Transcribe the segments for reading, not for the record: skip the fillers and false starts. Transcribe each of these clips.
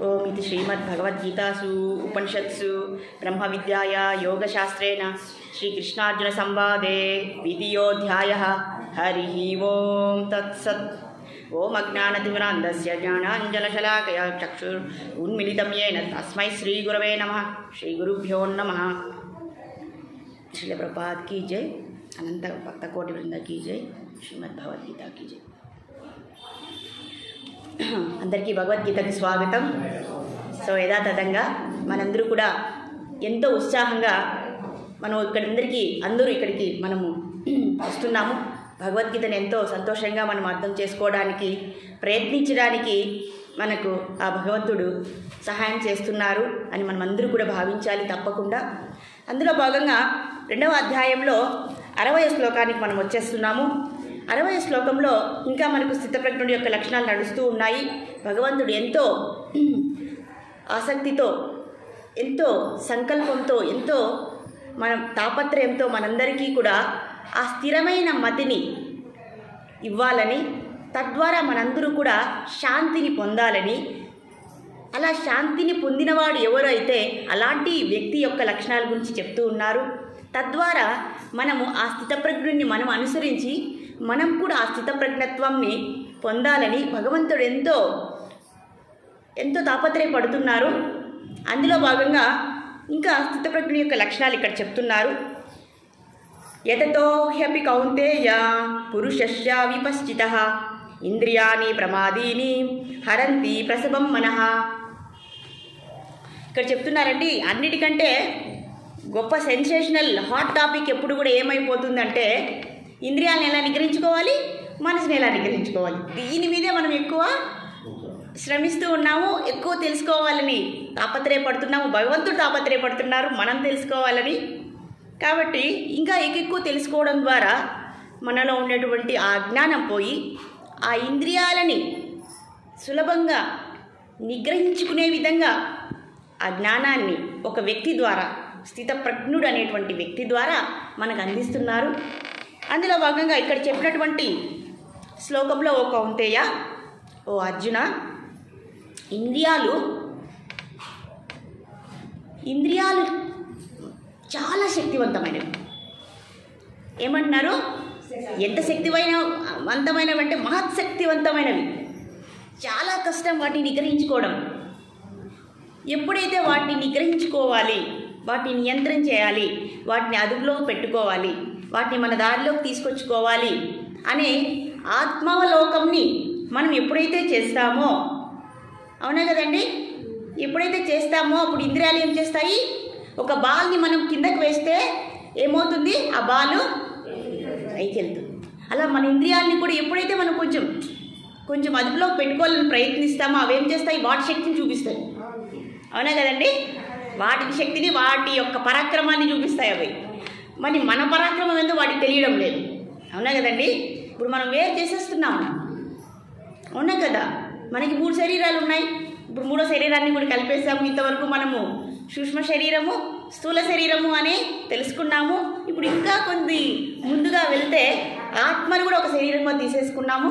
ఓం ఇది శ్రీమద్భగవద్గీతాసు ఉపనిషత్సు బ్రహ్మ విద్యాయా యోగశాస్త్రేణ శ్రీకృష్ణార్జున సంవాదే ద్వితీయోధ్యాయః హరి ఓం తత్సత్. ఓం అజ్ఞానతిమిరాంధస్య జ్ఞానాంజనశలాకయా చక్షుర్ ఉన్మిలితం యేన తస్మై శ్రీగురవే నమః. శ్రీగురుభ్యో నమః. శ్రీల ప్రభుపాద్ కీ జై. అనంత భక్త కోటి బృంద కీ జై. శ్రీమద్భగవద్గీత కీ జై. అందరికీ భగవద్గీతకి స్వాగతం. సో యథాతథంగా మనందరూ కూడా ఎంతో ఉత్సాహంగా అందరూ ఇక్కడికి మనము వస్తున్నాము. భగవద్గీతను ఎంతో సంతోషంగా మనం అర్థం చేసుకోవడానికి ప్రయత్నించడానికి మనకు ఆ భగవంతుడు సహాయం చేస్తున్నారు అని మనం అందరూ కూడా భావించాలి తప్పకుండా. అందులో భాగంగా 2వ అధ్యాయంలో 60వ శ్లోకానికి మనం వచ్చేస్తున్నాము. 60వ శ్లోకంలో ఇంకా మనకు స్థితప్రజ్ఞుడి యొక్క లక్షణాలు నడుస్తూ ఉన్నాయి. భగవంతుడు ఎంతో ఆసక్తితో, ఎంతో సంకల్పంతో, ఎంతో తాపత్రయంతో మనందరికీ కూడా ఆ స్థిరమైన మతిని ఇవ్వాలని, తద్వారా మనందరూ కూడా శాంతిని పొందాలని, అలా శాంతిని పొందినవాడు ఎవరు అయితే అలాంటి వ్యక్తి యొక్క లక్షణాల గురించి చెప్తూ ఉన్నారు. తద్వారా మనము ఆ స్థితప్రజ్ఞుడిని మనం అనుసరించి మనం కూడా ఆ స్థితప్రజ్ఞత్వాన్ని పొందాలని భగవంతుడు ఎంతో తాపత్రయపడుతున్నారు. అందులో భాగంగా ఇంకా స్థితప్రజ్ఞుని యొక్క లక్షణాలు ఇక్కడ చెప్తున్నారు. యతతో హ్యపి కౌంతేయ పురుషస్య విపశ్చితః ఇంద్రియాణి ప్రమాదీని హరంతి ప్రసవం మనః. ఇక్కడ చెప్తున్నారండి, అన్నిటికంటే గొప్ప సెన్సేషనల్ హాట్ టాపిక్ ఎప్పుడు కూడా ఏమైపోతుందంటే ఇంద్రియాలను ఎలా నిగ్రహించుకోవాలి, మనసుని ఎలా నిగ్రహించుకోవాలి. దీని మీదే మనం ఎక్కువ శ్రమిస్తూ ఉన్నాము, ఎక్కువ తెలుసుకోవాలని తాపత్రయపడుతున్నాము. భగవంతుడు తాపత్రయపడుతున్నారు మనం తెలుసుకోవాలని. కాబట్టి ఇంకా ఎక్కువ తెలుసుకోవడం ద్వారా మనలో ఉన్నటువంటి ఆ అజ్ఞానం పోయి ఆ ఇంద్రియాలని సులభంగా నిగ్రహించుకునే విధంగా ఆ జ్ఞానాన్ని ఒక వ్యక్తి ద్వారా, స్థితప్రజ్ఞుడు అనేటువంటి వ్యక్తి ద్వారా మనకు అందిస్తున్నారు. అందులో భాగంగా ఇక్కడ చెప్పినటువంటి శ్లోకంలో ఓ కౌంతేయ, ఓ అర్జున, ఇంద్రియాలు చాలా శక్తివంతమైనవి. ఏమంటున్నారు? ఎంత శక్తివంతమైనవి అంటే మహత్శక్తివంతమైనవి. చాలా కష్టం వాటిని నిగ్రహించుకోవడం. ఎప్పుడైతే వాటిని నిగ్రహించుకోవాలి, వాటిని నియంత్రణ చేయాలి, వాటిని అదుపులో పెట్టుకోవాలి, వాటిని మన దారిలోకి తీసుకొచ్చుకోవాలి అనే ఆత్మావలోకంని మనం ఎప్పుడైతే చేస్తామో, అవునా కదండి, ఎప్పుడైతే చేస్తామో అప్పుడు ఇంద్రియాలు ఏం చేస్తాయి? ఒక బాల్ని మనం కిందకు వేస్తే ఏమవుతుంది? ఆ బాలు పైకి వెళ్తుంది. అలా మన ఇంద్రియాలని కూడా ఎప్పుడైతే మనం కొంచెం అదుపులోకి పెట్టుకోవాలని ప్రయత్నిస్తామో అవేం చేస్తాయి? వాటి శక్తిని చూపిస్తాయి. అవునా కదండి, వాటి శక్తిని, వాటి యొక్క పరాక్రమాన్ని చూపిస్తాయి అవి. మరి మన పరాక్రమం ఏందో వాటికి తెలియడం లేదు. అవునా కదండి, ఇప్పుడు మనం వేరు చేసేస్తున్నాము. అవునా కదా, మనకి 3 శరీరాలు ఉన్నాయి. ఇప్పుడు 3వ శరీరాన్ని కూడా కలిపేసాము. ఇంతవరకు మనము సూక్ష్మ శరీరము, స్థూల శరీరము అని తెలుసుకున్నాము. ఇప్పుడు ఇంకా కొన్ని ముందుగా వెళ్తే ఆత్మను కూడా ఒక శరీరంగా తీసేసుకున్నాము.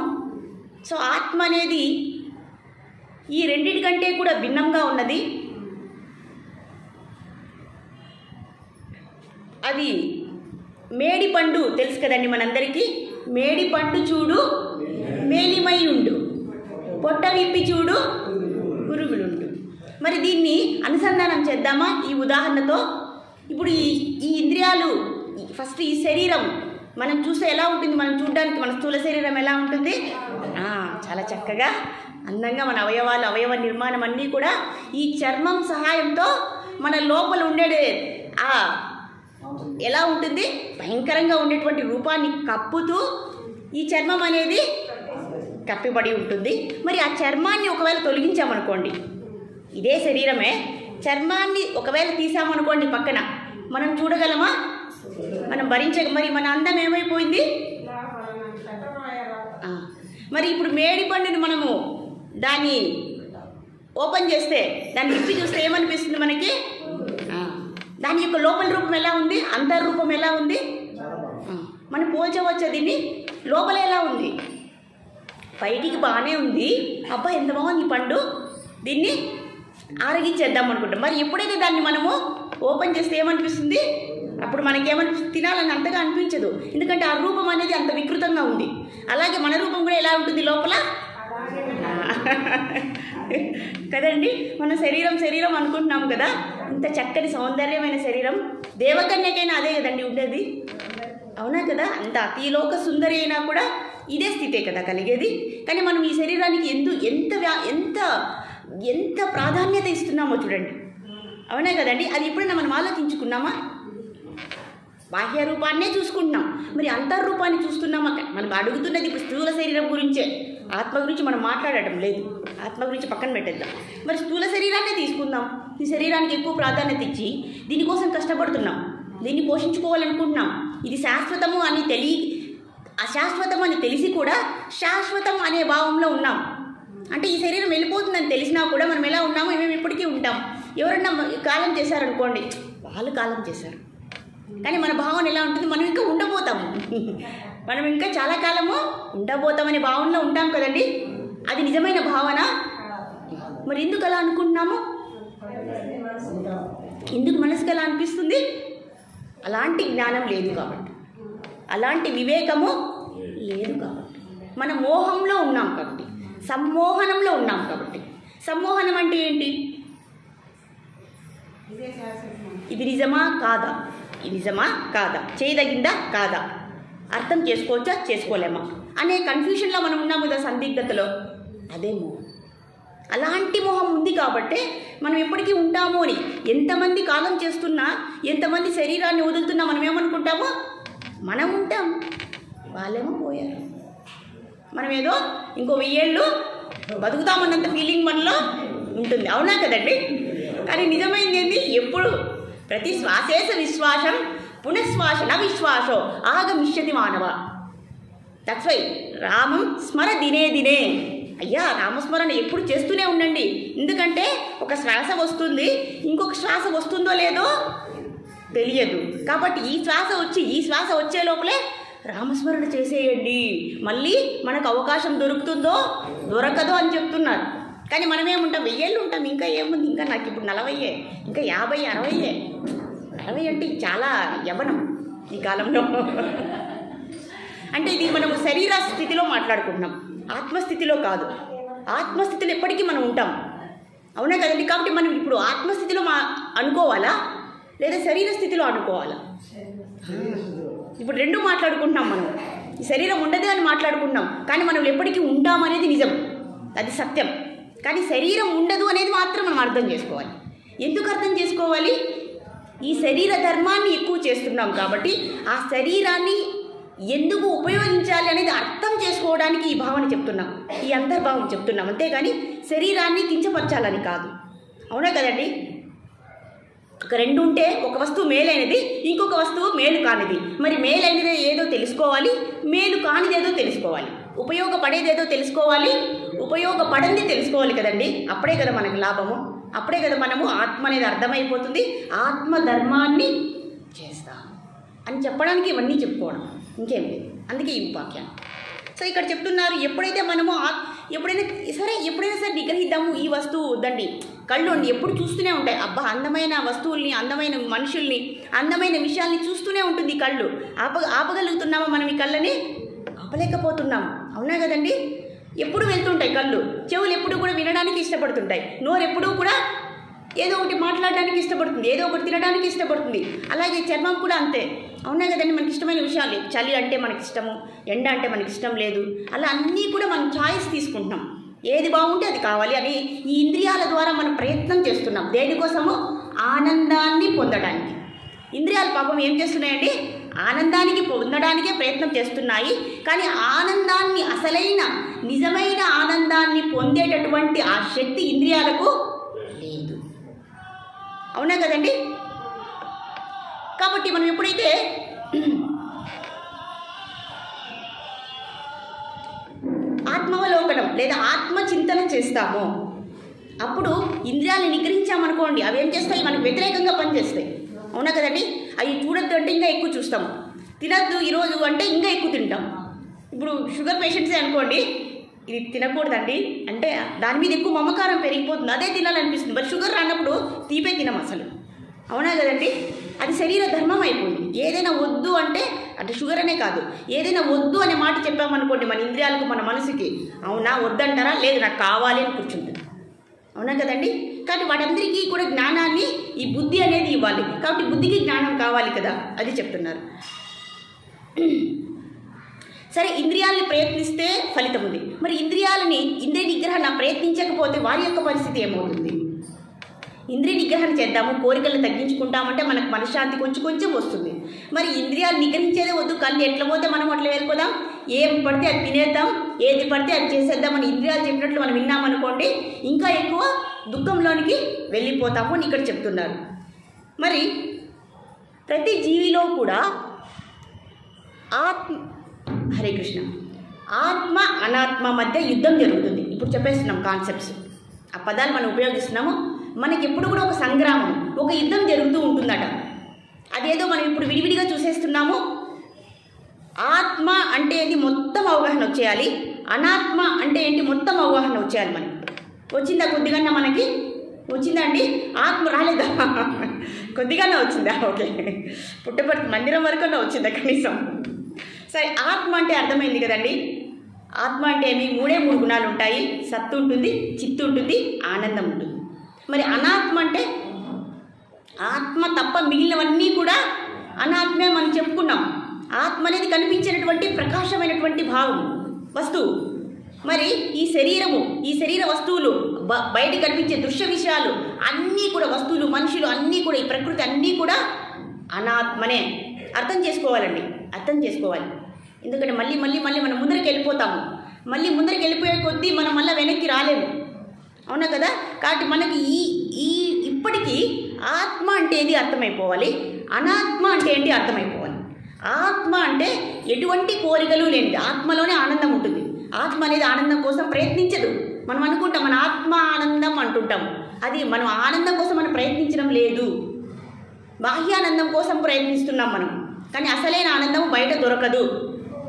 సో ఆత్మ అనేది ఈ రెండింటికంటే కూడా భిన్నంగా ఉన్నది. అది మేడి పండు తెలుసు కదండి మనందరికీ. మేడి పండు చూడు మేలిమై ఉండు, పొట్ట విప్పి చూడు పురుగులుండు. మరి దీన్ని అనుసంధానం చేద్దామా ఈ ఉదాహరణతో? ఇప్పుడు ఈ ఇంద్రియాలు, ఫస్ట్ ఈ శరీరం మనం చూస్తే ఎలా ఉంటుంది? మనం చూడడానికి మన స్థూల శరీరం ఎలా ఉంటుంది? చాలా చక్కగా అందంగా మన అవయవ నిర్మాణం అన్నీ కూడా ఈ చర్మం సహాయంతో మన లోపల ఉండేదే ఎలా ఉంటుంది? భయంకరంగా ఉండేటువంటి రూపాన్ని కప్పుతూ ఈ చర్మం అనేది కప్పిబడి ఉంటుంది. మరి ఆ చర్మాన్ని ఒకవేళ తొలగించామనుకోండి, ఇదే శరీరమే, చర్మాన్ని ఒకవేళ తీసామనుకోండి పక్కన, మనం చూడగలమా? మనం మరి మన అందం ఏమైపోయింది? మరి ఇప్పుడు మేడి పండుని మనము దాన్ని ఓపెన్ చేస్తే, దాన్ని విప్పి చూస్తే ఏమనిపిస్తుంది మనకి? దాని యొక్క లోపల రూపం ఎలా ఉంది? అంతర్రూపం ఎలా ఉంది? మనం పోల్చవచ్చా దీన్ని? లోపల ఎలా ఉంది? బయటికి బాగానే ఉంది, అబ్బా ఎంత బాగుంది పండు, దీన్ని ఆరగించేద్దాం అనుకుంటాం. మరి ఎప్పుడైతే దాన్ని మనము ఓపెన్ చేస్తే ఏమనిపిస్తుంది? అప్పుడు మనకేమనిపిస్తుంది? తినాలని అంతగా అనిపించదు, ఎందుకంటే ఆ రూపం అనేది అంత వికృతంగా ఉంది. అలాగే మన రూపం కూడా ఎలా ఉంటుంది లోపల కదండి. మన శరీరం అనుకుంటున్నాం కదా, ఇంత చక్కటి సౌందర్యమైన శరీరం దేవకన్యకైనా అదే కదండి ఉండేది, అవునా కదా? అంత అతిలోక సుందరి అయినా కూడా ఇదే స్థితే కదా కలిగేది. కానీ మనం ఈ శరీరానికి ఎంత ప్రాధాన్యత ఇస్తున్నామో చూడండి, అవునా కదండి? అది ఎప్పుడైనా మనం ఆలోచించుకున్నామా? బాహ్య రూపాన్నే చూసుకుంటున్నాం, మరి అంతర్రూపాన్ని చూస్తున్నామా? మనం అడుగుతున్నది ఇప్పుడు స్థూల శరీరం గురించే, ఆత్మ గురించి మనం మాట్లాడటం లేదు. ఆత్మ గురించి పక్కన పెట్టేద్దాం. మరి స్థూల శరీరాన్నే తీసుకుందాం. ఈ శరీరానికి ఎక్కువ ప్రాధాన్యత ఇచ్చి దీనికోసం కష్టపడుతున్నాం, దీన్ని పోషించుకోవాలనుకుంటున్నాం. ఇది శాశ్వతము అని అశాశ్వతం అని తెలిసి కూడా శాశ్వతం అనే భావంలో ఉన్నాం. అంటే ఈ శరీరం వెళ్ళిపోతుందని తెలిసినా కూడా మనం ఎలా ఉన్నామో మేము ఇప్పటికీ ఉంటాం. ఎవరన్నా కాలం చేశారనుకోండి, వాళ్ళు కాలం చేశారు, కానీ మన భావన ఎలా ఉంటుంది? మనం ఇంకా ఉండబోతాము, మనం ఇంకా చాలా కాలము ఉండబోతామనే భావనలో ఉంటాం కదండి. అది నిజమైన భావన. మరి ఎందుకు అలా అనుకుంటున్నాము? ఎందుకు మనసుకు అలా అనిపిస్తుంది? అలాంటి జ్ఞానం లేదు కాబట్టి, అలాంటి వివేకము లేదు కాబట్టి, మన మోహంలో ఉన్నాం కాబట్టి, సమ్మోహనంలో ఉన్నాం కాబట్టి. సమ్మోహనం అంటే ఏంటి? ఇది నిజమా కాదా, ఇది నిజమా కాదా, చేయదగిందా కాదా, అర్థం చేసుకోవచ్చా చేసుకోలేమా అనే కన్ఫ్యూషన్లో మనం ఉన్నాము కదా, సందిగ్ధతలో. అదే మోహం. అలాంటి మోహం ఉంది కాబట్టే మనం ఎప్పటికీ ఉంటాము అని. ఎంతమంది కాలం చేస్తున్నా, ఎంతమంది శరీరాన్ని వదులుతున్నా మనం ఏమనుకుంటామో? మనం ఉంటాం, వాళ్ళేమో పోయారు. మనం ఏదో ఇంకో 1000 ఏళ్ళు బతుకుతామన్నంత ఫీలింగ్ మనలో ఉంటుంది, అవునా కదండి? కానీ నిజమైంది ఏంటి? ఎప్పుడు ప్రతి శ్వాసేస విశ్వాసం పునఃశ్వాసన విశ్వాసో ఆగమిష్యతి మానవ. దట్స్ వై రామం స్మర దినే దినే. అయ్యా, రామస్మరణ ఎప్పుడు చేస్తూనే ఉండండి. ఎందుకంటే ఒక శ్వాస వస్తుంది, ఇంకొక శ్వాస వస్తుందో లేదో తెలియదు. కాబట్టి ఈ శ్వాస వచ్చే లోపలే రామస్మరణ చేసేయండి. మళ్ళీ మనకు అవకాశం దొరుకుతుందో దొరకదో అని చెప్తున్నారు. కానీ మనమేముంటాం? 1000 ఏళ్ళు ఉంటాం, ఇంకా ఏముంది? ఇంకా నాకు ఇప్పుడు 40, ఇంకా 50, 60. 60 అంటే చాలా యవ్వనం ఈ కాలంలో. అంటే ఇది మనము శరీర స్థితిలో మాట్లాడుకుంటున్నాం, ఆత్మస్థితిలో కాదు. ఆత్మస్థితిలో ఎప్పటికీ మనం ఉంటాం, అవునా కదండి? కాబట్టి మనం ఇప్పుడు ఆత్మస్థితిలో అనుకోవాలా లేదా శరీర స్థితిలో అనుకోవాలా? ఇప్పుడు రెండు మాట్లాడుకుంటున్నాం మనం. ఈ శరీరం ఉండదు అని మాట్లాడుకుంటున్నాం, కానీ మనం ఎప్పటికీ ఉంటామనేది నిజం, అది సత్యం. కానీ శరీరం ఉండదు అనేది మాత్రం మనం అర్థం చేసుకోవాలి. ఎందుకు అర్థం చేసుకోవాలి? ఈ శరీర ధర్మాన్ని ఎక్కువ చేస్తున్నాం కాబట్టి ఆ శరీరాన్ని ఎందుకు ఉపయోగించాలి అనేది అర్థం చేసుకోవడానికి ఈ భావన చెప్తున్నాం, ఈ అంతర్భావం చెప్తున్నాం. అంతేగాని శరీరాన్ని కించపరచాలని కాదు, అవునా కదండి? ఒక రెండు ఉంటే ఒక వస్తువు మేలైనది, ఇంకొక వస్తువు మేలు కానిది. మరి మేలైనది ఏదో తెలుసుకోవాలి, మేలు కానిదేదో తెలుసుకోవాలి, ఉపయోగపడేదేదో తెలుసుకోవాలి, ఉపయోగపడంది తెలుసుకోవాలి కదండి. అప్పుడే కదా మనకు లాభము, అప్పుడే కదా మనము ఆత్మ అనేది అర్థమైపోతుంది, ఆత్మధర్మాన్ని చేస్తాం అని చెప్పడానికి ఇవన్నీ చెప్పుకోవడం, ఇంకేం లేదు. అందుకే ఈ వాక్యాన్ని. సో ఇక్కడ చెప్తున్నారు, ఎప్పుడైనా సరే నిగ్రహిద్దాము. ఈ వస్తువు వద్దండి, కళ్ళు ఎప్పుడు చూస్తూనే ఉంటాయి. అబ్బా, అందమైన వస్తువుల్ని, అందమైన మనుషుల్ని, అందమైన విషయాల్ని చూస్తూనే ఉంటుంది ఈ కళ్ళు. ఆపగలుగుతున్నామా మనం? ఈ కళ్ళని ఆపలేకపోతున్నాము, అవునా కదండి? ఎప్పుడు వెళ్తుంటాయి కళ్ళు. చెవులు ఎప్పుడు కూడా వినడానికి ఇష్టపడుతుంటాయి. నోరు ఎప్పుడూ కూడా ఏదో ఒకటి మాట్లాడడానికి ఇష్టపడుతుంది, ఏదో ఒకటి తినడానికి ఇష్టపడుతుంది. అలాగే చర్మం కూడా అంతే, అవునా కదండి? మనకి ఇష్టమైన విషయాలు, చలి అంటే మనకి ఇష్టము, ఎండ అంటే మనకి ఇష్టం లేదు. అలా అన్నీ కూడా మనం చాయిస్ తీసుకుంటున్నాం, ఏది బాగుంటే అది కావాలి అని. ఈ ఇంద్రియాల ద్వారా మనం ప్రయత్నం చేస్తున్నాం. దేనికోసము? ఆనందాన్ని పొందడానికి. ఇంద్రియాలు పాపం ఏం చేస్తున్నాయండి? ఆనందానికి పొందడానికే ప్రయత్నం చేస్తున్నాయి. కానీ ఆనందాన్ని, అసలైన నిజమైన ఆనందాన్ని పొందేటటువంటి ఆ శక్తి ఇంద్రియాలకు లేదు, అవునా కదండి? కాబట్టి మనం ఎప్పుడైతే ఆత్మావలోకనం లేదా ఆత్మచింతన చేస్తామో అప్పుడు ఇంద్రియాలను నిగ్రహించామనుకోండి, అవి ఏం చేస్తాయి? మనకు వ్యతిరేకంగా పనిచేస్తాయి, అవునా కదండి? అవి చూడొద్దు అంటే ఇంకా ఎక్కువ చూస్తాం, తినద్దు ఈరోజు అంటే ఇంకా ఎక్కువ తింటాం. ఇప్పుడు షుగర్ పేషెంట్సే అనుకోండి, ఇది తినకూడదండి అంటే దాని మీద ఎక్కువ మమకారం పెరిగిపోతుంది, అదే తినాలనిపిస్తుంది. మరి షుగర్ రానప్పుడు తీపే తినం అసలు, అవునా కదండి? అది శరీర ధర్మం అయిపోయింది. ఏదైనా వద్దు అంటే షుగర్ అనే కాదు, ఏదైనా వద్దు అనే మాట చెప్పామనుకోండి మన ఇంద్రియాలకు, మన మనసుకి, అవునా వద్దంటారా, లేదు నాకు కావాలి అని కూర్చుంటుంది, అవునా కదండి? కాబట్టి వాటందరికీ కూడా జ్ఞానాన్ని ఈ బుద్ధి అనేది ఇవ్వాలి. కాబట్టి బుద్ధికి జ్ఞానం కావాలి కదా, అది చెప్తున్నారు. సరే, ఇంద్రియాలని ప్రయత్నిస్తే ఫలితం ఉంది. మరి ఇంద్రియ నిగ్రహణ ప్రయత్నించకపోతే వారి యొక్క పరిస్థితి ఏమవుతుంది? ఇంద్రియ నిగ్రహణ చేద్దాము, కోరికలను తగ్గించుకుంటామంటే మనకు మనశ్శాంతి కొంచెం వస్తుంది. మరి ఇంద్రియాలు నిగ్రహించేదే వద్దు, కళ్ళు ఎట్లా పోతే మనం అట్లా వెళ్ళిపోదాం, ఏం పడితే అది తినేద్దాం, ఏది పడితే అది చేసేద్దాం అని ఇంద్రియాలు చెప్పినట్లు మనం విన్నామనుకోండి, ఇంకా ఎక్కువ దుఃఖంలోనికి వెళ్ళిపోతాము అని ఇక్కడ చెప్తున్నారు. మరి ప్రతి జీవిలో కూడా హరే కృష్ణ, ఆత్మ అనాత్మ మధ్య యుద్ధం జరుగుతుంది. ఇప్పుడు చెప్పేస్తున్నాం కాన్సెప్ట్స్, ఆ పదాలు మనం ఉపయోగిస్తున్నాము. మనకి ఎప్పుడు కూడా ఒక సంగ్రామం, ఒక యుద్ధం జరుగుతూ ఉంటుందట. అదేదో మనం ఇప్పుడు విడివిడిగా చూసేస్తున్నాము. ఆత్మ అంటే ఏంటి మొత్తం అవగాహన వచ్చేయాలి, అనాత్మ అంటే ఏంటి మొత్తం అవగాహన వచ్చేయాలి. మనకి వచ్చిందా? కొద్దిగా మనకి వచ్చిందండి. ఆత్మ రాలేదా? కొద్దిగానే వచ్చిందా? ఓకే, పుట్టపర్తి మందిరం వరకున్నా వచ్చిందా కనీసం? సరే, ఆత్మ అంటే అర్థమైంది కదండి. ఆత్మ అంటే ఏమి? మూడే గుణాలు ఉంటాయి, సత్తు ఉంటుంది, చిత్తు ఉంటుంది, ఆనందం ఉంటుంది. మరి అనాత్మ అంటే ఆత్మ తప్ప మిగిలినవన్నీ కూడా అనాత్మే మనం చెప్పుకున్నాం. ఆత్మ అనేది కనిపించినటువంటి ప్రకాశమైనటువంటి భావం, వస్తువు. మరి ఈ శరీర వస్తువులు, బయట కనిపించే దృశ్య విషయాలు అన్నీ కూడా, వస్తువులు, మనుషులు అన్నీ కూడా, ఈ ప్రకృతి అన్నీ కూడా అనాత్మనే. అర్థం చేసుకోవాలండి, అర్థం చేసుకోవాలి. ఎందుకంటే మళ్ళీ మనం ముందరికి వెళ్ళిపోతాము. మళ్ళీ ముందరికి వెళ్ళిపోయే కొద్దీ మనం మళ్ళీ వెనక్కి రాలేము, అవునా కదా? కాబట్టి మనకి ఇప్పటికీ ఆత్మ అంటే ఏది అర్థమైపోవాలి, అనాత్మ అంటే ఏంటి అర్థమైపోవాలి. ఆత్మ అంటే ఎటువంటి కోరికలు లేనిది, ఆత్మలోనే ఆనందం ఉంటుంది. ఆత్మ అనేది ఆనందం కోసం ప్రయత్నించదు. మనం అనుకుంటాం మన ఆత్మ ఆనందం అంటుంటాము, అది మనం ఆనందం కోసం మనం ప్రయత్నించడం లేదు, బాహ్యానందం కోసం ప్రయత్నిస్తున్నాం మనం. కానీ అసలైన ఆనందం బయట దొరకదు,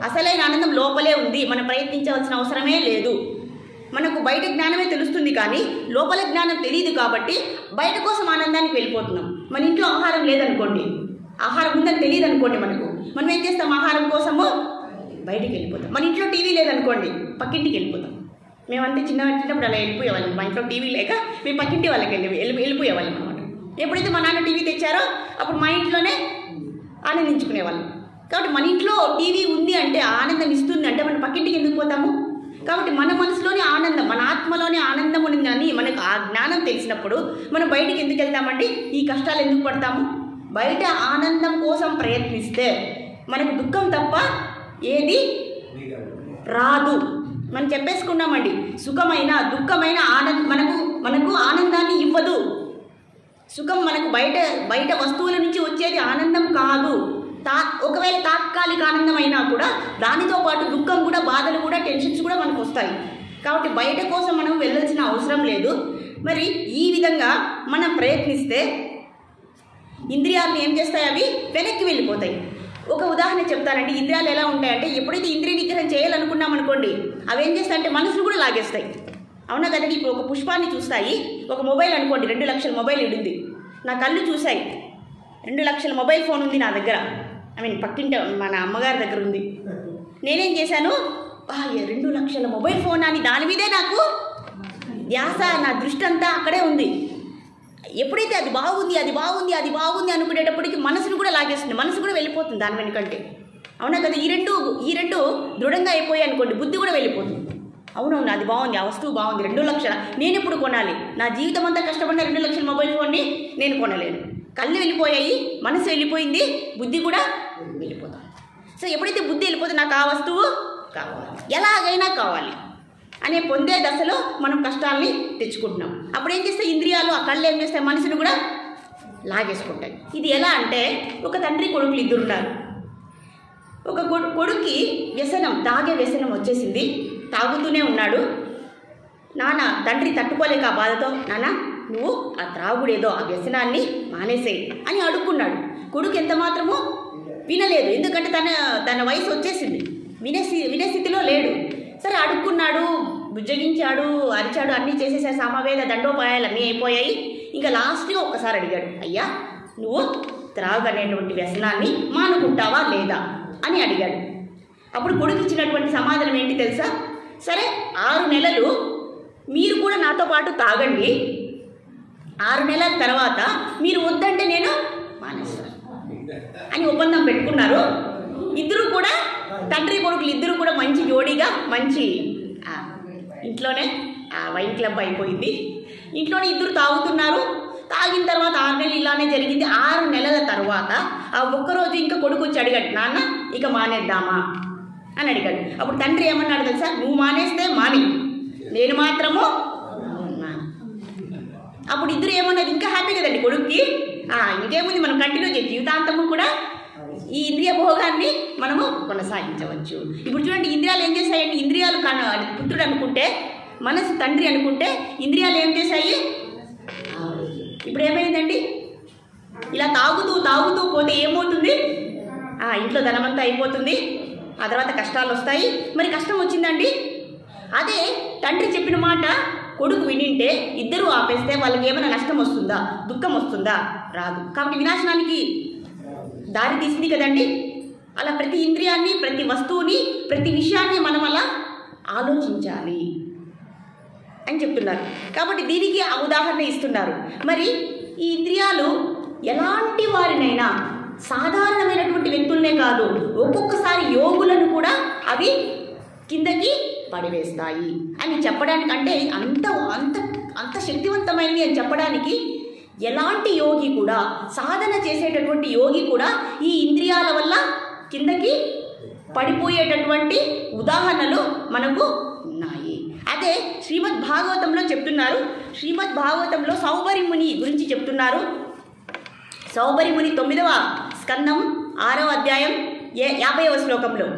అసలైన ఆనందం లోపలే ఉంది. మనం ప్రయత్నించవలసిన అవసరమే లేదు. మనకు బయట జ్ఞానమే తెలుస్తుంది కానీ లోపల జ్ఞానం తెలియదు. కాబట్టి బయట కోసం ఆనందానికి వెళ్ళిపోతున్నాం. మన ఇంట్లో ఆహారం లేదనుకోండి, ఆహారం ఉందని తెలియదు అనుకోండి, మనం ఏం చేస్తాం? ఆహారం కోసము బయటికి వెళ్ళిపోతాం. మన ఇంట్లో టీవీ లేదనుకోండి, పక్కింటికి వెళ్ళిపోతాం. మేమంటే చిన్నప్పుడు అలా వెళ్ళిపోయేవాళ్ళం. మా ఇంట్లో టీవీ లేక మేము పక్కింటి వాళ్ళకి వెళ్ళిపోయేవాళ్ళం అనమాట. ఎప్పుడైతే మా నాన్న టీవీ తెచ్చారో అప్పుడు మా ఇంట్లోనే ఆనందించుకునేవాళ్ళం. కాబట్టి మన ఇంట్లో టీవీ ఉంది అంటే, ఆనందం ఇస్తుంది అంటే, మనం పక్కింటికి ఎందుకు పోతాము? కాబట్టి మన మనసులోనే ఆనందం, మన ఆత్మలోనే ఆనందం ఉందని మనకు ఆ జ్ఞానం తెలిసినప్పుడు మనం బయటికి ఎందుకు వెళ్తామండి? ఈ కష్టాలు ఎందుకు పడతాము? బయట ఆనందం కోసం ప్రయత్నిస్తే మనకు దుఃఖం తప్ప ఏది రాదు. మనం చెప్పేసుకున్నామండి, సుఖమైన దుఃఖమైన మనకు ఆనందాన్ని ఇవ్వదు. సుఖం మనకు బయట వస్తువుల నుంచి వచ్చేది ఆనందం కాదు. ఒకవేళ తాత్కాలిక ఆనందం అయినా కూడా దానితో పాటు దుఃఖం కూడా, బాధలు కూడా, టెన్షన్స్ కూడా మనకు వస్తాయి. కాబట్టి బయట కోసం మనం వెళ్ళాల్సిన అవసరం లేదు. మరి ఈ విధంగా మనం ప్రయత్నిస్తే ఇంద్రియాలను ఏం చేస్తాయి? అవి వెనక్కి వెళ్ళిపోతాయి. ఒక ఉదాహరణ చెప్తానండి. ఇంద్రియాలు ఎలా ఉంటాయంటే, ఎప్పుడైతే ఇంద్రియ నిగ్రహం చేయాలనుకున్నాం అనుకోండి, అవి ఏం చేస్తాయంటే మనసును కూడా లాగేస్తాయి, అవునా కదండి? ఇప్పుడు ఒక పుష్పాన్ని చూస్తాయి, ఒక మొబైల్ అనుకోండి, 2 లక్షల మొబైల్ ఉంది. నా కళ్ళు చూసాయి, 2 లక్షల మొబైల్ ఫోన్ ఉంది నా దగ్గర, పక్కింటి మన అమ్మగారి దగ్గర ఉంది. నేనేం చేశాను? 2 లక్షల మొబైల్ ఫోన్ అని దాని మీదే నాకు ధ్యాస, నా దృష్టి అంతా అక్కడే ఉంది. ఎప్పుడైతే అది బాగుంది అనుకునేటప్పటికి మనసును కూడా లాగేస్తుంది, మనసు కూడా వెళ్ళిపోతుంది దాని వెనుకంటే, అవునా కదా? ఈ రెండు దృఢంగా అయిపోయాయి అనుకోండి, బుద్ధి కూడా వెళ్ళిపోతుంది. అవునవును, అది బాగుంది, ఆ వస్తువు బాగుంది, 2 లక్షల, నేను ఎప్పుడు కొనాలి? నా జీవితం అంతా కష్టపడిన 2 లక్షల మొబైల్ ఫోన్ని నేను కొనలేను. కళ్ళు వెళ్ళిపోయాయి, మనసు వెళ్ళిపోయింది, బుద్ధి కూడా వెళ్ళిపోతాం. సో ఎప్పుడైతే బుద్ధి వెళ్ళిపోతే నాకు ఆ వస్తువు కావాలి, ఎలాగైనా కావాలి అనే పొందే దశలో మనం కష్టాలని తెచ్చుకుంటున్నాం. అప్పుడు ఏం చేస్తాయి? ఇంద్రియాలు, ఆ కళ్ళు ఏం చేస్తాయి? మనసును కూడా లాగేసుకుంటాయి. ఇది ఎలా అంటే, ఒక తండ్రి కొడుకులు 2 ఉన్నారు. ఒక కొడుక్కి వ్యసనం, తాగే వ్యసనం వచ్చేసింది, తాగుతూనే ఉన్నాడు. నాన్న తండ్రి తట్టుకోలేక ఆ బాధతో, నాన్న నువ్వు ఆ త్రాగుడేదో, ఆ వ్యసనాన్ని మానేసేయి అని అడుక్కున్నాడు. కొడుకు ఎంత మాత్రమూ వినలేదు, ఎందుకంటే తన వయసు వచ్చేసింది, వినే స్థితిలో లేడు. సరే అడుక్కున్నాడు, బుజ్జగించాడు, అరిచాడు, అన్నీ చేసేసాడు, సామవేద దండోపాయాలు అన్నీ అయిపోయాయి. ఇంకా లాస్ట్గా ఒక్కసారి అడిగాడు, అయ్యా నువ్వు త్రాగనేటువంటి వ్యసనాన్ని మానుకుంటావా లేదా అని అడిగాడు. అప్పుడు కొడుకు ఇచ్చినటువంటి సమాధానం ఏంటి తెలుసా? సరే 6 నెలలు మీరు కూడా నాతో పాటు తాగండి, 6 నెలల తర్వాత మీరు వద్దంటే నేను మానేస్తాను అని ఒప్పందం పెట్టుకున్నారు. ఇద్దరు కూడా, తండ్రి కొడుకులు ఇద్దరు కూడా మంచి జోడీగా, మంచి ఇంట్లోనే వైన్ క్లబ్ అయిపోయింది. ఇంట్లోనే ఇద్దరు తాగుతున్నారు. తాగిన తర్వాత 6 నెలలు ఇలానే జరిగింది. 6 నెలల తర్వాత ఆ ఒక్కరోజు ఇంకా కొడుకు వచ్చి అడిగాడు, నాన్న ఇక మానేద్దామా అని అడిగాడు. అప్పుడు తండ్రి ఏమన్నాడు తెలుసా? నువ్వు మానేస్తే మాని, నేను మాత్రము. అప్పుడు ఇద్దరు ఏమన్నది ఇంకా హ్యాపీ కదండి కొడుక్కి. ఇంకేముంది, మనం కంటిన్యూ చేసి జీవితాంతము కూడా ఈ ఇంద్రియ భోగాన్ని మనము కొనసాగించవచ్చు. ఇప్పుడు చూడండి, ఇంద్రియాలు ఏం చేశాయండి? ఇంద్రియాలు పుత్రుడు అనుకుంటే, మనసు తండ్రి అనుకుంటే, ఇంద్రియాలు ఏం చేశాయి? ఇప్పుడు ఏమైందండి? ఇలా తాగుతూ తాగుతూ పోతే ఏమవుతుంది? ఇంట్లో ధనమంతా అయిపోతుంది, ఆ తర్వాత కష్టాలు వస్తాయి. మరి కష్టం వచ్చిందండి, అదే తండ్రి చెప్పిన మాట కొడుకు వినింటే, ఇద్దరు ఆపేస్తే వాళ్ళకి ఏమైనా నష్టం వస్తుందా, దుఃఖం వస్తుందా? రాదు. కాబట్టి వినాశనానికి దారి తీసింది కదండి. అలా ప్రతి ఇంద్రియాన్ని, ప్రతి వస్తువుని, ప్రతి విషయాన్ని మనం అలా ఆలోచించాలి అని చెప్తున్నారు. కాబట్టి దీనికి ఆ ఉదాహరణ ఇస్తున్నారు. మరి ఈ ఇంద్రియాలు ఎలాంటి వారినైనా, సాధారణమైనటువంటి వ్యక్తులనే కాదు, ఒక్కొక్కసారి యోగులను కూడా అవి కిందకి పడివేస్తాయి అని చెప్పడానికి, అంటే అంత అంత అంత శక్తివంతమైనవి అని చెప్పడానికి, ఎలాంటి యోగి కూడా, సాధన చేసేటటువంటి యోగి కూడా ఈ ఇంద్రియాల వల్ల కిందకి పడిపోయేటటువంటి ఉదాహరణలు మనకు ఉన్నాయి. అదే శ్రీమద్ భాగవతంలో చెప్తున్నారు. శ్రీమద్ భాగవతంలో సౌబరి ముని గురించి చెప్తున్నారు. సౌబరి ముని 9వ స్కందం 6వ అధ్యాయం 50వ శ్లోకంలో.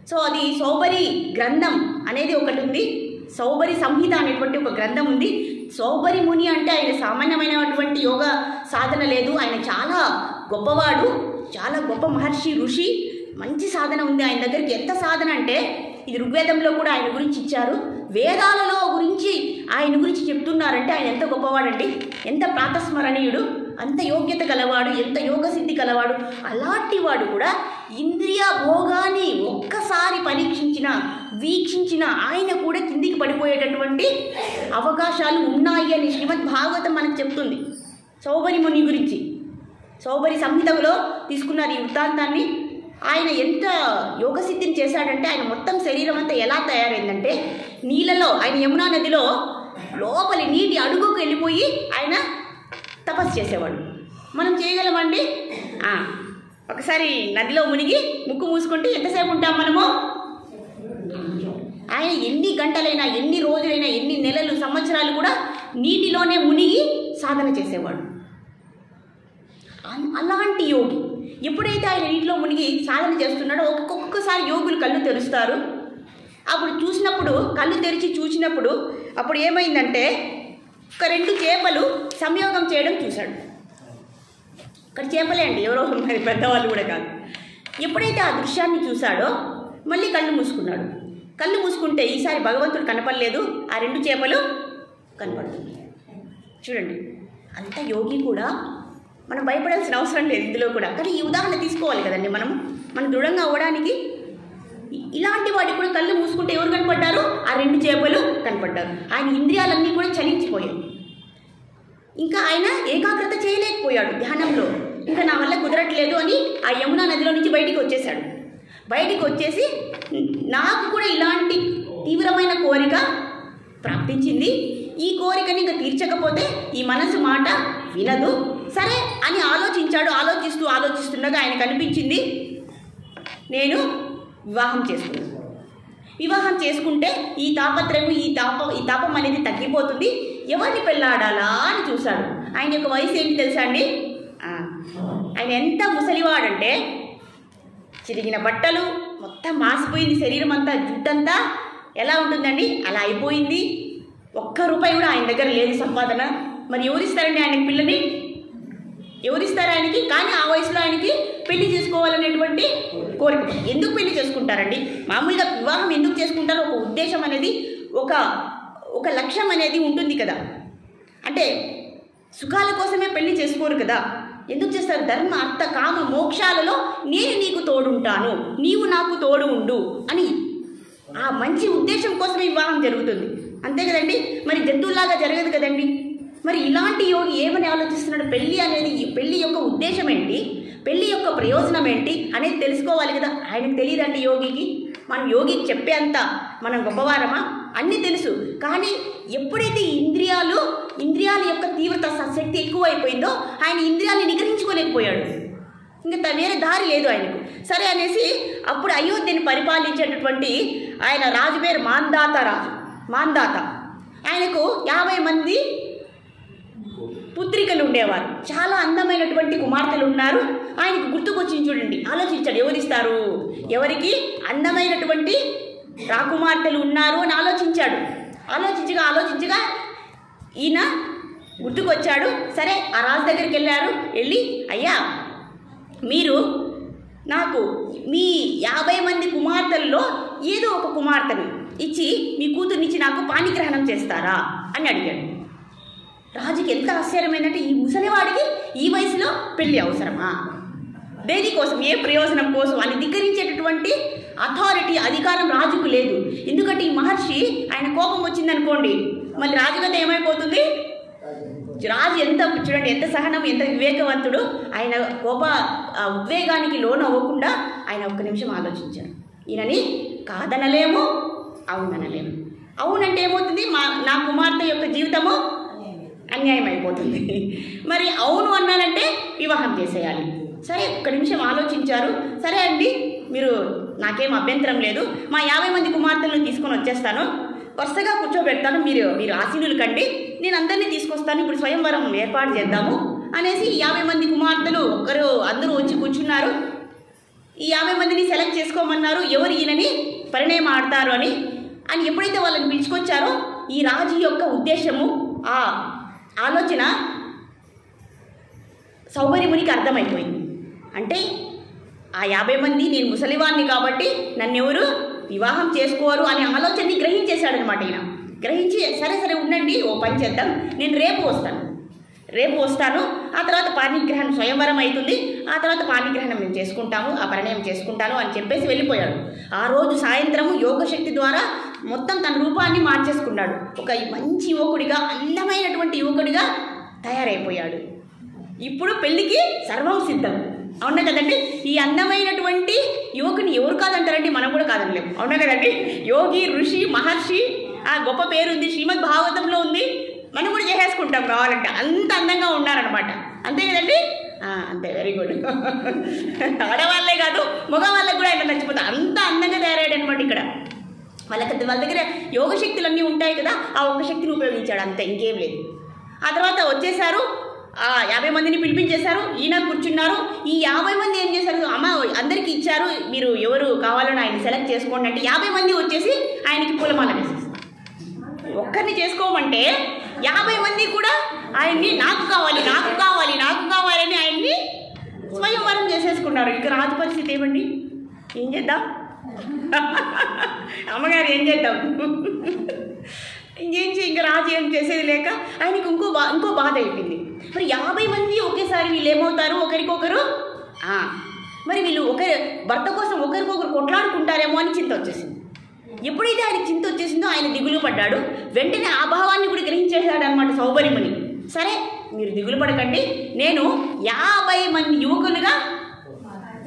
సో అది సౌబరి గ్రంథం అనేది ఒకటి ఉంది. సౌబరి సంహిత అనేటువంటి ఒక గ్రంథం ఉంది. సౌబరి ముని అంటే ఆయన సామాన్యమైనటువంటి యోగ సాధన లేదు, ఆయన చాలా గొప్పవాడు, చాలా గొప్ప మహర్షి, ఋషి, మంచి సాధన ఉంది ఆయన దగ్గరికి. ఎంత సాధన అంటే ఇది ఋగ్వేదంలో కూడా ఆయన గురించి ఇచ్చారు, వేదాలలో గురించి ఆయన గురించి చెప్తున్నారంటే ఆయన ఎంత గొప్పవాడండి, ఎంత ప్రాతస్మరణీయుడు, అంత యోగ్యత కలవాడు, ఎంత యోగ సిద్ధి కలవాడు. అలాంటి వాడు కూడా ఇంద్రియ భోగాన్ని ఒక్కసారి పరీక్షించిన, వీక్షించిన ఆయన కూడా కిందికి పడిపోయేటటువంటి అవకాశాలు ఉన్నాయి అని శ్రీమద్ భాగవతం మనకు చెప్తుంది. సౌబరి ముని గురించి సౌబరి సంహితలో తీసుకున్నారు ఈ వృత్తాంతాన్ని. ఆయన ఎంత యోగసిద్ధిని చేశాడంటే, ఆయన మొత్తం శరీరం అంతా ఎలా తయారైందంటే, నీళ్ళలో, ఆయన యమునా నదిలో లోపలి నీటి అడుగుకు వెళ్ళిపోయి ఆయన తపస్సు చేసేవాడు. మనం చేయగలమండి? ఒకసారి నదిలో మునిగి ముక్కు మూసుకుంటే ఎంతసేపు ఉంటాం మనము? ఆయన ఎన్ని గంటలైనా, ఎన్ని రోజులైనా, ఎన్ని నెలలు, సంవత్సరాలు కూడా నీటిలోనే మునిగి సాధన చేసేవాడు. అలాంటి యోగి ఎప్పుడైతే ఆయన నీటిలో మునిగి సాధన చేస్తున్నాడో, ఒక్కొక్కసారి యోగులు కళ్ళు తెరుస్తారు. అప్పుడు చూసినప్పుడు, కళ్ళు తెరిచి చూసినప్పుడు అప్పుడు ఏమైందంటే, ఒక 2 చేపలు సంయోగం చేయడం చూశాడు. ఇక్కడ చేపలే అండి, ఎవరో మరి పెద్దవాళ్ళు కూడా కాదు. ఎప్పుడైతే ఆ దృశ్యాన్ని చూశాడో మళ్ళీ కళ్ళు మూసుకున్నాడు. కళ్ళు మూసుకుంటే ఈసారి భగవంతుడు కనపడలేదు, ఆ 2 చేపలు కనపడుతుంది. చూడండి, అంత యోగి కూడా మనం భయపడాల్సిన అవసరం లేదు ఇందులో కూడా. కానీ ఈ ఉదాహరణ తీసుకోవాలి కదండి మనం దృఢంగా అవ్వడానికి. ఇలాంటి వాడికి కూడా కళ్ళు మూసుకుంటే ఎవరు కనపడ్డారు? ఆ 2 చేపలు కనపడ్డారు. ఆయన ఇంద్రియాలన్నీ కూడా చలించిపోయాయి. ఇంకా ఆయన ఏకాగ్రత చేయలేకపోయాడు ధ్యానంలో. ఇంకా నా వల్ల కుదరట్లేదు అని ఆ యమునా నదిలో నుంచి బయటికి వచ్చేసాడు. బయటికి వచ్చేసి, నాకు కూడా ఇలాంటి తీవ్రమైన కోరిక ప్రాప్తించింది, ఈ కోరికని ఇంకా తీర్చకపోతే ఈ మనసు మాట వినదు, సరే అని ఆలోచించాడు. ఆలోచిస్తుండగా ఆయన కనిపించింది, నేను వివాహం చేసుకున్నాను. వివాహం చేసుకుంటే ఈ తాపత్రయం, ఈ తాపం అనేది తగ్గిపోతుంది, ఎవరిని పెళ్ళాడాలా అని చూశాడు. ఆయన యొక్క వయసు ఏంటి తెలుసా అండి? ఆయన ఎంత ముసలివాడంటే, చిరిగిన బట్టలు, మొత్తం మాసిపోయింది శరీరం అంతా, జుట్టంతా ఎలా ఉంటుందండి అలా అయిపోయింది. ఒక్క రూపాయి కూడా ఆయన దగ్గర లేదు సంపాదన. మరి ఎవరిస్తారండి ఆయన పిల్లని? ఎవరిస్తారు ఆయనకి? కానీ ఆ వయసులో ఆయనకి పెళ్లి చేసుకోవాలనేటువంటి కోరిక. ఎందుకు పెళ్లి చేసుకుంటారండి? మామూలుగా వివాహం ఎందుకు చేసుకుంటారో ఒక ఉద్దేశం అనేది, ఒక లక్ష్యం అనేది ఉంటుంది కదా. అంటే సుఖాల కోసమే పెళ్లి చేసుకోరు కదా. ఎందుకు చేస్తారు? ధర్మ అర్థ కామ మోక్షాలలో నేను నీకు తోడుంటాను, నీవు నాకు తోడు ఉండు అని ఆ మంచి ఉద్దేశం కోసమే వివాహం జరుగుతుంది. అంతే కదండి. మరి జంతువులాగా జరగదు కదండి. మరి ఇలాంటి యోగి ఏమని ఆలోచిస్తున్నాడు? పెళ్ళి అనేది, పెళ్ళి యొక్క ఉద్దేశం ఏంటి, పెళ్ళి యొక్క ప్రయోజనం ఏంటి అనేది తెలుసుకోవాలి కదా. ఆయనకు తెలియదండి యోగికి. మనం యోగికి చెప్పే అంత మనం గొప్పవారమా? అన్నీ తెలుసు. కానీ ఎప్పుడైతే ఇంద్రియాల యొక్క తీవ్రత శక్తి ఎక్కువైపోయిందో ఆయన ఇంద్రియాలను నిగ్రహించుకోలేకపోయాడు. ఇంకా వేరే దారి లేదు ఆయనకు. సరే అనేసి అప్పుడు అయోధ్యని పరిపాలించేటటువంటి ఆయన రాజు పేరు మాంధాత. ఆయనకు 50 మంది పుత్రికలు ఉండేవారు. చాలా అందమైనటువంటి కుమార్తెలు ఉన్నారు. ఆయనకు గుర్తుకొచ్చింది చూడండి. ఆలోచించాడు, ఎవరిస్తారు, ఎవరికి అందమైనటువంటి రాకుమార్తెలు ఉన్నారు అని ఆలోచించాడు. ఆలోచించగా ఈయన గుర్తుకొచ్చాడు. సరే ఆ రాజు దగ్గరికి వెళ్ళి అయ్యా, మీరు నాకు మీ 50 మంది కుమార్తెల్లో ఏదో ఒక కుమార్తెను ఇచ్చి మీ కూతుర్నిచ్చి నాకు పాణిగ్రహణం చేస్తారా అని అడిగాడు. రాజుకి ఎంత ఆశ్చర్యమైందంటే, ఈ ముసలివాడికి ఈ వయసులో పెళ్ళి అవసరమా? దేనికోసం, ఏ ప్రయోజనం కోసం అని ధిక్కరించేటటువంటి అధికారం రాజుకు లేదు. ఎందుకంటే ఈ మహర్షి ఆయన కోపం వచ్చిందనుకోండి, మళ్ళీ రాజుగత ఏమైపోతుంది? రాజు చూడండి ఎంత సహనం, ఎంత వివేకవంతుడు. ఆయన ఉద్వేగానికి లోను అవ్వకుండా ఆయన ఒక్క నిమిషం ఆలోచించారు. ఈయనని కాదనలేము, అవుననలేము. అవునంటే ఏమవుతుంది? నా కుమార్తె యొక్క జీవితము అన్యాయం అయిపోతుంది. మరి అవును అన్నానంటే వివాహం చేసేయాలి. సరే ఒక్క నిమిషం ఆలోచించారు. సరే అండి, మీరు నాకేం అభ్యంతరం లేదు, మా 50 మంది కుమార్తెలను తీసుకొని వచ్చేస్తాను, వరుసగా కూర్చోబెడతాను, మీరు ఆశీనులు కండి, నేను అందరినీ తీసుకొస్తాను, ఇప్పుడు స్వయంవరం ఏర్పాటు చేద్దాము అనేసి 50 మంది కుమార్తెలు అందరూ వచ్చి కూర్చున్నారు. ఈ 50 మందిని సెలెక్ట్ చేసుకోమన్నారు, ఎవరు ఈయనని పరిణయం ఆడతారు అని ఎప్పుడైతే వాళ్ళని పిలుచుకొచ్చారో ఈ రాజు యొక్క ఉద్దేశము, ఆ ఆలోచన సౌభరిమునికి అర్థమైపోయింది. అంటే ఆ 50 మంది నేను ముసలివాణ్ణి కాబట్టి నన్నెవరు వివాహం చేసుకోరు అనే ఆలోచనని గ్రహించేశాడనమాట. ఈయన గ్రహించి సరే ఉండండి, ఓ పని చేద్దాం, నేను రేపు వస్తాను, ఆ తర్వాత పాణిగ్రహణం స్వయంవరం అవుతుంది, ఆ తర్వాత పాణిగ్రహణం మేము చేసుకుంటాము, ఆ పరిణయం చేసుకుంటాను అని చెప్పేసి వెళ్ళిపోయాడు. ఆ రోజు సాయంత్రము యోగశక్తి ద్వారా మొత్తం తన రూపాన్ని మార్చేసుకున్నాడు. ఒక మంచి యువకుడిగా, అందమైనటువంటి యువకుడిగా తయారైపోయాడు. ఇప్పుడు పెళ్ళికి సర్వం సిద్ధం. అవునా కదండి? ఈ అందమైనటువంటి యువకుని ఎవరు కాదంటారండి? మనం కూడా కాదనలేము. అవునా కదండి? యోగి, ఋషి, మహర్షి, ఆ గొప్ప పేరు ఉంది, శ్రీమద్ భాగవతంలో ఉంది. మనం కూడా చేసేసుకుంటాం కావాలంటే, అంత అందంగా ఉన్నారనమాట. అంతే కదండి? అంతే, వెరీ గుడ్. ఆడవాళ్ళే కాదు, మగవాళ్ళకి కూడా ఆయన నచ్చిపోతారు, అంత అందంగా తయారయ్యాడు అనమాట. ఇక్కడ వాళ్ళ దగ్గర యోగశక్తులన్నీ ఉంటాయి కదా, ఆ ఒక్క శక్తిని ఉపయోగించాడు, అంతే, ఇంకేం లేదు. ఆ తర్వాత వచ్చేసారు, 50 మందిని పిలిపించేశారు, ఈయన కూర్చున్నారు. ఈ 50 మంది ఏం చేశారు? అమ్మ అందరికీ ఇచ్చారు, మీరు ఎవరు కావాలని ఆయన సెలెక్ట్ చేసుకోండి అంటే 50 మంది వచ్చేసి ఆయనకి పూలమాల వేసేస్తారు. ఒక్కరిని చేసుకోమంటే 50 మంది కూడా ఆయన్ని నాకు కావాలి అని ఆయన్ని స్వయంవరం చేసేసుకున్నారు. ఇక రాజు పరిస్థితి ఏమండి? ఏం చేద్దాం? అమ్మగారు ఏం చేద్దాం? ఇంకా రాజు ఏం చేసేది లేక ఆయనకి ఇంకో బాధ అయిపోయింది. మరి 50 మంది ఒకేసారి వీళ్ళు ఏమవుతారు? ఒకరికొకరు మరి వీళ్ళు భర్త కోసం ఒకరికొకరు కొట్లాడుకుంటారేమో అని చింత వచ్చేసింది. ఎప్పుడైతే ఆయనకి చింత వచ్చేసిందో ఆయన దిగులు పడ్డాడు. వెంటనే ఆ భావాన్ని కూడా గ్రహించేశాడు అనమాట సౌభరిముని. సరే మీరు దిగులు పడకండి, నేను 50 మంది యువకులుగా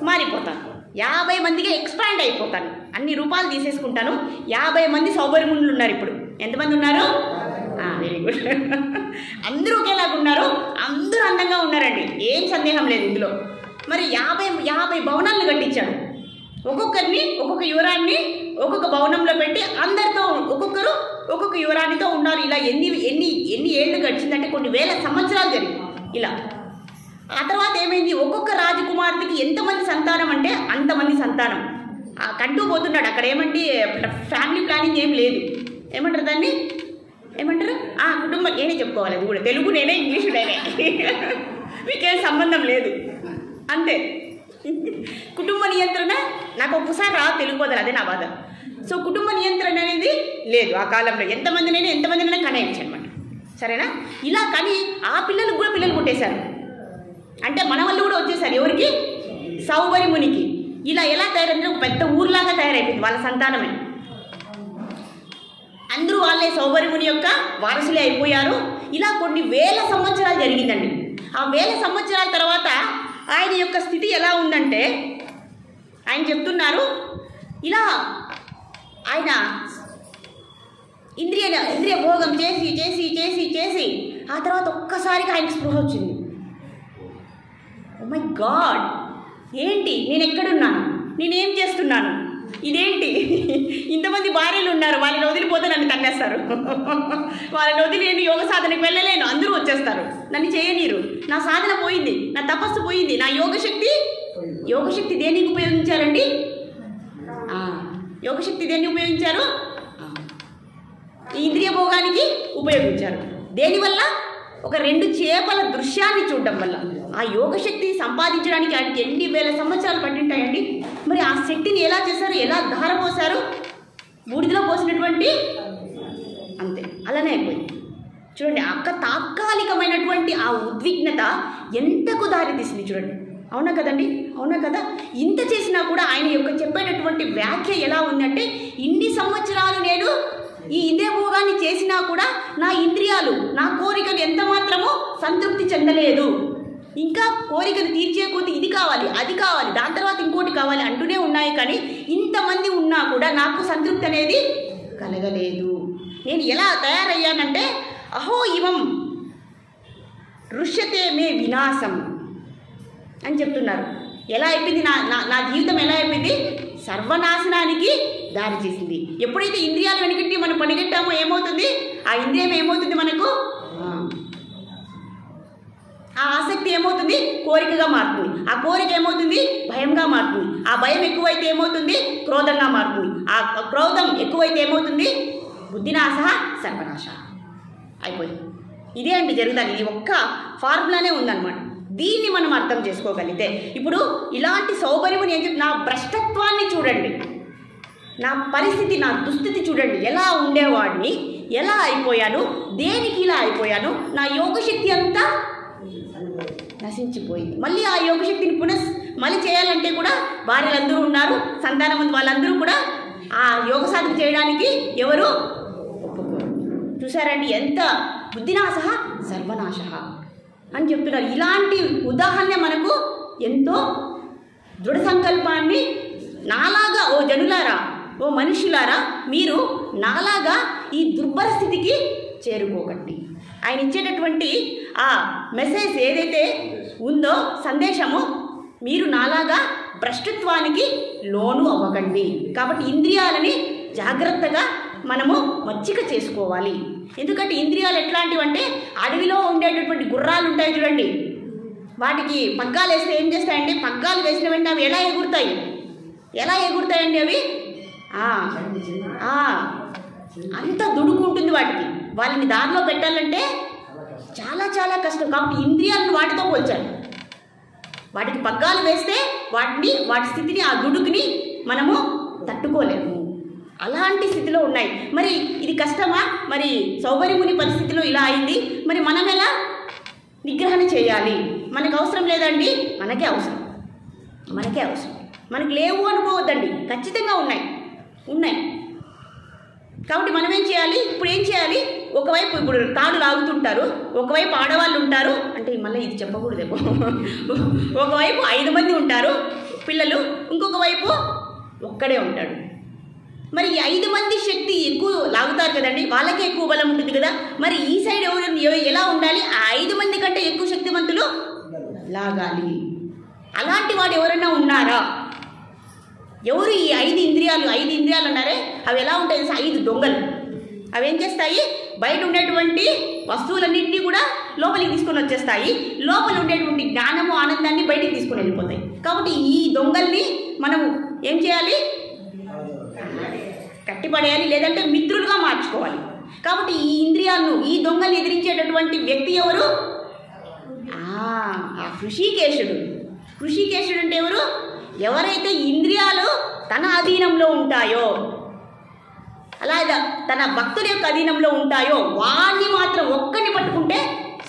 మారిపోతాను, 50 మందిగా ఎక్స్పాండ్ అయిపోతాను, అన్ని రూపాలు తీసేసుకుంటాను. 50 మంది సౌభరిమునులు ఉన్నారు. ఇప్పుడు ఎంతమంది ఉన్నారు? Very good. అందరూ ఒకేలాగా ఉన్నారు, అందరూ అందంగా ఉన్నారండి, ఏం సందేహం లేదు ఇందులో. మరి 50 భవనాలను కట్టించాడు. ఒక్కొక్కరిని, ఒక్కొక్క యువరాన్ని ఒక్కొక్క భవనంలో పెట్టి అందరితో ఒక్కొక్క యువరానితో ఉన్నారు. ఇలా ఎన్ని ఏళ్ళు గడిచిందంటే కొన్ని వేల సంవత్సరాలు జరిగింది ఇలా. ఆ తర్వాత ఏమైంది? ఒక్కొక్క రాజకుమార్తెకి ఎంతమంది సంతానం అంటే అంతమంది సంతానం కంటూ పోతున్నాడు. అక్కడ ఏమంటే ఫ్యామిలీ ప్లానింగ్ ఏం లేదు. ఏమంటారు దాన్ని? ఏమంటారు? కుటుంబం నేనే చెప్పుకోవాలి, అది కూడా తెలుగు నేనే, ఇంగ్లీషు నేనే. మీకేం సంబంధం లేదు అంతే. కుటుంబ నియంత్రణ నాకు ఒక్కసారి తెలిగిపోతుంది, అదే నా బాధ. సో కుటుంబ నియంత్రణ అనేది లేదు ఆ కాలంలో. ఎంతమందినైనా కనేయచ్చు అనమాట, సరేనా? ఇలా కానీ ఆ పిల్లలకు కూడా పిల్లలు పుట్టేశారు. అంటే మన వాళ్ళు కూడా వచ్చేసారు. ఎవరికి? సౌబరి మునికి. ఇలా ఎలా తయారైంది? ఒక పెద్ద ఊర్లాగా తయారైపోయింది వాళ్ళ సంతానమే. అందరూ వాళ్ళే సౌబరి ముని యొక్క వారసులే అయిపోయారు. ఇలా కొన్ని వేల సంవత్సరాలు జరిగిందండి. ఆ వేల సంవత్సరాల తర్వాత ఆయన యొక్క స్థితి ఎలా ఉందంటే, ఆయన చెప్తున్నారు, ఇలా ఆయన ఇంద్రియ భోగం చేసి చేసి చేసి చేసి ఆ తర్వాత ఒక్కసారిగా ఆయనకు స్పృహ వచ్చింది. ఓ మై గాడ్, ఏంటి నేను ఎక్కడున్నాను, నేనేం చేస్తున్నాను, ఇదేంటి? ఇంతమంది భార్యలు ఉన్నారు, వాళ్ళని వదిలిపోతే నన్ను తన్నేస్తారు, వాళ్ళని వదిలి నేను యోగ సాధనకు వెళ్ళలేను, అందరూ వచ్చేస్తారు, నన్ను చేయనీరు, నా సాధన పోయింది, నా తపస్సు పోయింది, నా యోగశక్తి దేనికి ఉపయోగించారండి? యోగశక్తి దేన్ని ఉపయోగించారు? ఇంద్రియ భోగానికి ఉపయోగించారు. దేనివల్ల? ఒక 2 చేపల దృశ్యాన్ని చూడడం వల్ల. ఆ యోగశక్తి సంపాదించడానికి ఆయనకి ఎన్ని వేల సంవత్సరాలు పట్టింటాయండి. మరి ఆ శక్తిని ఎలా చేశారు? ఎలా ధారపోసారు? బూడిదలో పోసినటువంటి అంతే, అలానే అయిపోయింది. చూడండి, తాత్కాలికమైనటువంటి ఆ ఉద్విగ్నత ఎంతకు దారి తీసింది చూడండి. అవునా కదండి? అవునా కదా? ఇంత చేసినా కూడా ఆయన యొక్క చెప్పేటటువంటి వ్యాఖ్య ఎలా ఉందంటే, ఇన్ని సంవత్సరాలు నేను ఈ ఇంద్రియ భోగాన్ని చేసినా కూడా నా ఇంద్రియాలు, నా కోరికలు ఎంత మాత్రమూ సంతృప్తి చెందలేదు. ఇంకా కోరికను తీర్చే కొద్ది ఇది కావాలి, అది కావాలి, దాని తర్వాత ఇంకోటి కావాలి అంటూనే ఉన్నాయి. కానీ ఇంతమంది ఉన్నా కూడా నాకు సంతృప్తి అనేది కలగలేదు. నేను ఎలా తయారయ్యానంటే, అహో ఇవం రుష్యతే మే వినాశం అని చెప్తున్నారు. ఎలా అయిపోయింది నా జీవితం? ఎలా అయిపోయింది? సర్వనాశనానికి దారి చేసింది. ఎప్పుడైతే ఇంద్రియాలు వెనకట్టి మనం పనిగట్టామో ఏమవుతుంది? ఆ ఇంద్రియం ఏమవుతుంది? మనకు ఆ ఆసక్తి ఏమవుతుంది? కోరికగా మారుతుంది. ఆ కోరిక ఏమవుతుంది? భయంగా మారుతుంది. ఆ భయం ఎక్కువైతే ఏమవుతుంది? క్రోధంగా మారుతుంది. ఆ క్రోధం ఎక్కువైతే ఏమవుతుంది? బుద్ధినాశ సర్వనాశ అయిపోయింది. ఇదే అండి జరుగుతుంది. ఇది ఒక్క ఫార్ములానే ఉందన్నమాట. దీన్ని మనం అర్థం చేసుకోగలిగితే, ఇప్పుడు ఇలాంటి సౌకర్యము ఏం చెప్పి, నా భ్రష్టత్వాన్ని చూడండి, నా పరిస్థితి, నా దుస్థితి చూడండి, ఎలా ఉండేవాడిని, ఎలా అయిపోయాను, దేనికి ఇలా అయిపోయాను, నా యోగశక్తి అంతా నశించిపోయింది. మళ్ళీ ఆ యోగశక్తిని మళ్ళీ చేయాలంటే కూడా భార్యలందరూ ఉన్నారు, సంతానం ఉంది, వాళ్ళందరూ కూడా ఆ యోగ సాధన చేయడానికి ఎవరు ఒప్పుకోరు. చూసారండి ఎంత బుద్ధినాశ సర్వనాశ అని చెప్తున్నారు. ఇలాంటి ఉదాహరణ మనకు ఎంతో దృఢ సంకల్పాన్ని, నాలాగా ఓ జనులారా, ఓ మనుషులారా, మీరు నాలాగా ఈ దుర్భర స్థితికి చేరుకోకండి. ఆయన ఇచ్చేటటువంటి ఆ మెసేజ్ ఏదైతే ఉందో, సందేశము, మీరు నాలాగా భ్రష్టత్వానికి లోను అవ్వకండి. కాబట్టి ఇంద్రియాలని జాగ్రత్తగా మనము మచ్చిక చేసుకోవాలి. ఎందుకంటే ఇంద్రియాలు ఎట్లాంటివంటే, అడవిలో ఉండేటటువంటి గుర్రాలు ఉంటాయి చూడండి, వాటికి పగ్గాలు వేస్తే ఏం చేస్తాయండి? పగ్గాలు వేసిన వెంటనే అవి ఎలా ఎగురుతాయండి? అవి అంత దుడుకుంటుంది వాటికి. వాళ్ళని దారిలో పెట్టాలంటే చాలా చాలా కష్టం. కాబట్టి ఇంద్రియాలను వాటితో పోల్చాలి. వాటికి పగ్గాలు వేస్తే వాటి స్థితిని, ఆ దుడుకుని మనము తట్టుకోలేము. అలాంటి స్థితిలో ఉన్నాయి. మరి ఇది కష్టమా? మరి సౌకర్యముని పరిస్థితిలో ఇలా అయింది. మరి మనం ఎలా నిగ్రహణ చేయాలి? మనకు అవసరం లేదండి, మనకే అవసరం. మనకి లేవు అనుకోవద్దండి, ఖచ్చితంగా ఉన్నాయి. కాబట్టి మనం ఏం చేయాలి? ఇప్పుడు ఏం చేయాలి? ఒకవైపు ఇప్పుడు తాడు లాగుతుంటారు, ఒకవైపు ఆడవాళ్ళు ఉంటారు, అంటే మళ్ళీ ఇది చెప్పకూడదేమో, ఒకవైపు 5 మంది ఉంటారు పిల్లలు, ఇంకొక వైపు ఒక్కడే ఉంటాడు. మరి 5 మంది శక్తి ఎక్కువ లాగుతారు కదండి, వాళ్ళకే ఎక్కువ బలం ఉంటుంది కదా. మరి ఈ సైడ్ ఎలా ఉండాలి? ఆ 5 మంది కంటే ఎక్కువ శక్తివంతులు లాగాలి. అలాంటి వాడు ఎవరైనా ఉన్నారా? ఎవరు? ఈ 5 ఇంద్రియాలు అన్నారే, అవి ఎలా ఉంటాయి? 5 దొంగలు. అవి ఏం చేస్తాయి? బయట ఉండేటువంటి వస్తువులన్నింటినీ కూడా లోపలికి తీసుకొని వచ్చేస్తాయి. లోపల ఉండేటువంటి జ్ఞానము, ఆనందాన్ని బయటికి తీసుకొని వెళ్ళిపోతాయి. కాబట్టి ఈ దొంగల్ని మనము ఏం చేయాలి? కట్టిపడేయాలి, లేదంటే మిత్రులుగా మార్చుకోవాలి. కాబట్టి ఈ ఇంద్రియాలను, ఈ దొంగల్ని ఎదిరించేటటువంటి వ్యక్తి ఎవరు? ఆ హృషికేశుడు. హృషికేశుడు అంటే ఎవరు? ఎవరైతే ఇంద్రియాలు తన అధీనంలో ఉంటాయో, అలాగా తన భక్తుల యొక్క అధీనంలో ఉంటాయో వాడిని మాత్రం ఒక్కడిని పట్టుకుంటే